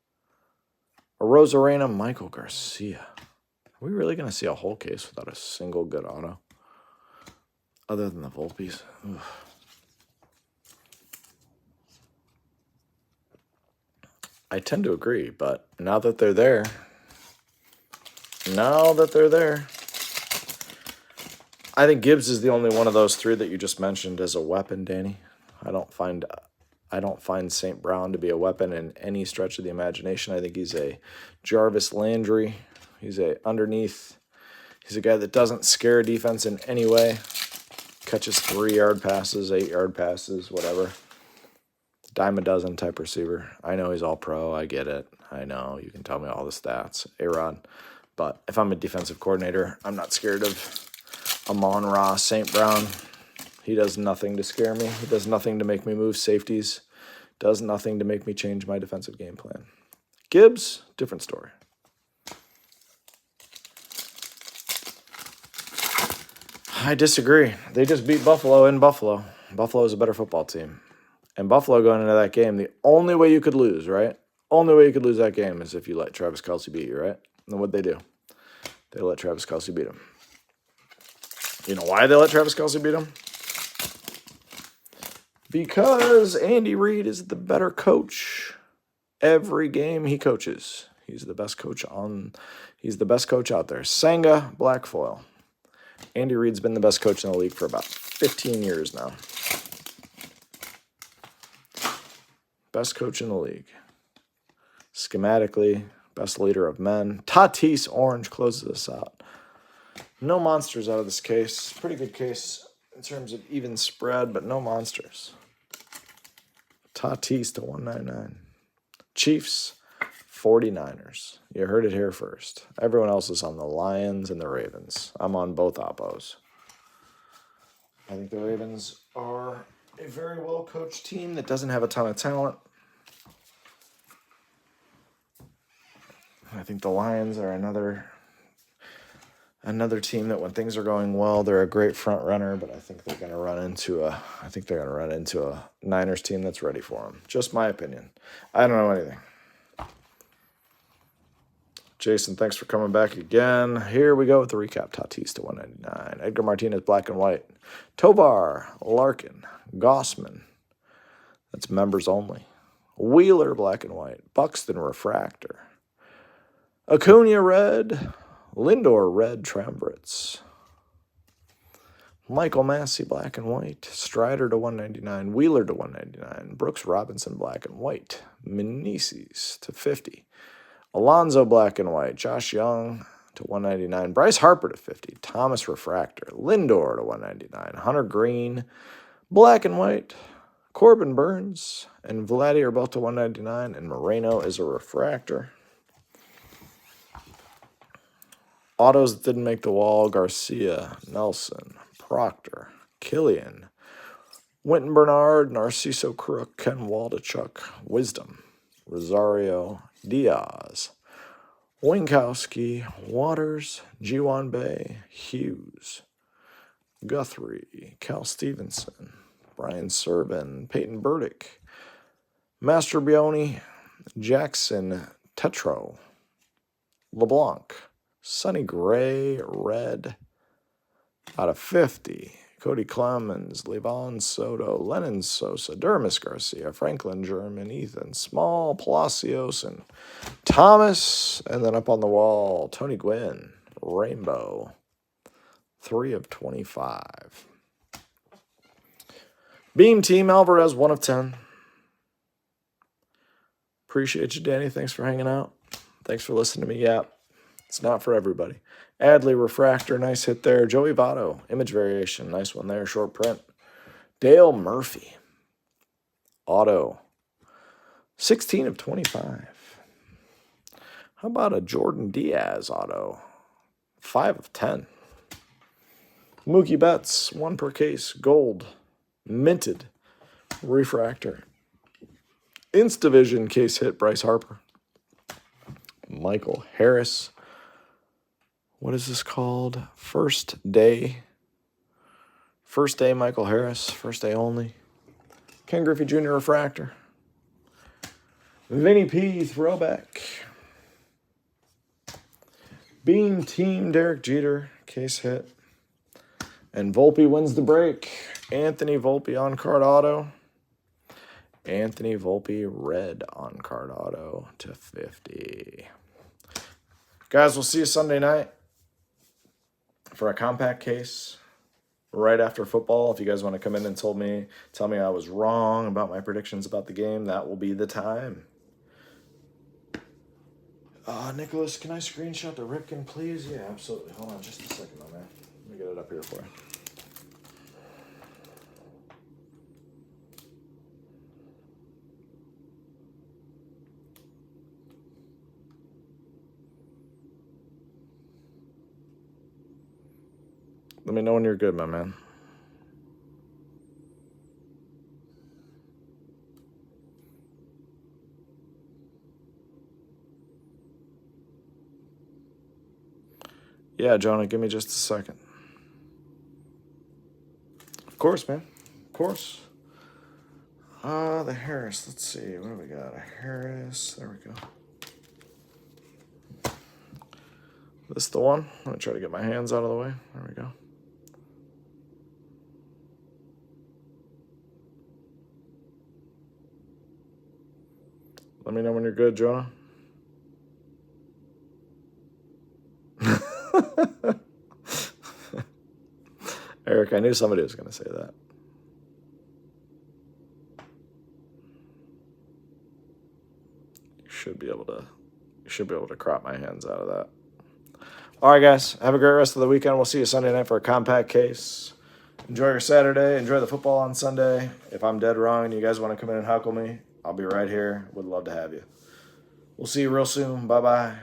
Rosarena, Michael Garcia. Are we really going to see a whole case without a single good auto? Other than the Volpes? Ugh. I tend to agree, but now that they're there, I think Gibbs is the only one of those 3 that you just mentioned as a weapon, Danny. I don't find St. Brown to be a weapon in any stretch of the imagination. I think he's a Jarvis Landry. He's a guy that doesn't scare defense in any way. Catches 3-yard passes, 8-yard passes, whatever. Dime a dozen type receiver. I know he's all pro. I get it. I know you can tell me all the stats, A-Rod. But if I'm a defensive coordinator, I'm not scared of Amon-Ra St. Brown. He does nothing to scare me. He does nothing to make me move safeties. Does nothing to make me change my defensive game plan. Gibbs, different story. I disagree. They just beat Buffalo in Buffalo. Buffalo is a better football team. And Buffalo going into that game, the only way you could lose, right? Only way you could lose that game is if you let Travis Kelce beat you, right? And what'd they do? They let Travis Kelce beat him. You know why they let Travis Kelce beat him? Because Andy Reid is the better coach every game he coaches. He's the best coach out there. Senga, black foil. Andy Reid's been the best coach in the league for about 15 years now. Best coach in the league. Schematically, best leader of men. Tatis orange closes us out. No monsters out of this case. Pretty good case in terms of even spread, but no monsters. Tatis to 199. Chiefs, 49ers. You heard it here first. Everyone else is on the Lions and the Ravens. I'm on both oppos. I think the Ravens are a very well-coached team that doesn't have a ton of talent. I think the Lions are another team that when things are going well, they're a great front runner, but I think they're going to run into a Niners team that's ready for them. Just my opinion. I don't know anything. Jason, thanks for coming back again. Here we go with the recap. Tatis to 199. Edgar Martinez, black and white. Tovar, Larkin, Gossman. That's members only. Wheeler, black and white. Buxton, refractor. Acuna, red. Lindor, red, Trembrits. Michael Massey, black and white. Strider to 199. Wheeler to 199. Brooks Robinson, black and white. Meneses to 50. Alonso, black and white. Josh Young to 199. Bryce Harper to 50. Thomas, refractor. Lindor to 199. Hunter Green, black and white. Corbin Burns and Vladdy are both to 199. And Moreno is a refractor. Autos that didn't make the wall. Garcia, Nelson, Proctor, Killian, Winton Bernard, Narciso Crook, Ken Waldachuk, Wisdom, Rosario, Diaz, Winkowski, Waters, Jiwan Bay, Hughes, Guthrie, Cal Stevenson, Brian Serban, Peyton Burdick, Mastrobuoni, Jackson Tetro, LeBlanc, Sonny Gray, red, out of 50. Cody Clemens, Levon Soto, Lennon Sosa, Dermis Garcia, Franklin German, Ethan Small, Palacios, and Thomas. And then up on the wall, Tony Gwynn, Rainbow, 3 of 25. Beam Team, Alvarez, 1 of 10. Appreciate you, Danny. Thanks for hanging out. Thanks for listening to me yap. It's not for everybody. Adley, refractor, nice hit there. Joey Votto, image variation, nice one there, short print. Dale Murphy, auto, 16 of 25. How about a Jordan Diaz auto, 5 of 10. Mookie Betts, 1 per case, gold, minted, refractor. Instavision case hit, Bryce Harper. Michael Harris. What is this called? First day. First day, Michael Harris. First day only. Ken Griffey Jr. refractor. Vinny P. throwback. Beam Team Derek Jeter. Case hit. And Volpe wins the break. Anthony Volpe on card auto. Anthony Volpe red on card auto to 50. Guys, we'll see you Sunday night for a compact case right after football. If you guys want to come in and tell me I was wrong about my predictions about the game, that will be the time. Nicholas, can I screenshot the Ripken, please? Yeah, absolutely. Hold on just a second, my man. Let me get it up here for you. Let me know when you're good, my man. Yeah, Jonah, give me just a second. Of course, man. Of course. The Harris. Let's see. What do we got? A Harris. There we go. This the one? I'm going to try to get my hands out of the way. There we go. Let me know when you're good, Jonah. Eric, I knew somebody was going to say that. You should be able to crop my hands out of that. All right, guys. Have a great rest of the weekend. We'll see you Sunday night for a compact case. Enjoy your Saturday. Enjoy the football on Sunday. If I'm dead wrong and you guys want to come in and heckle me, I'll be right here. Would love to have you. We'll see you real soon. Bye-bye.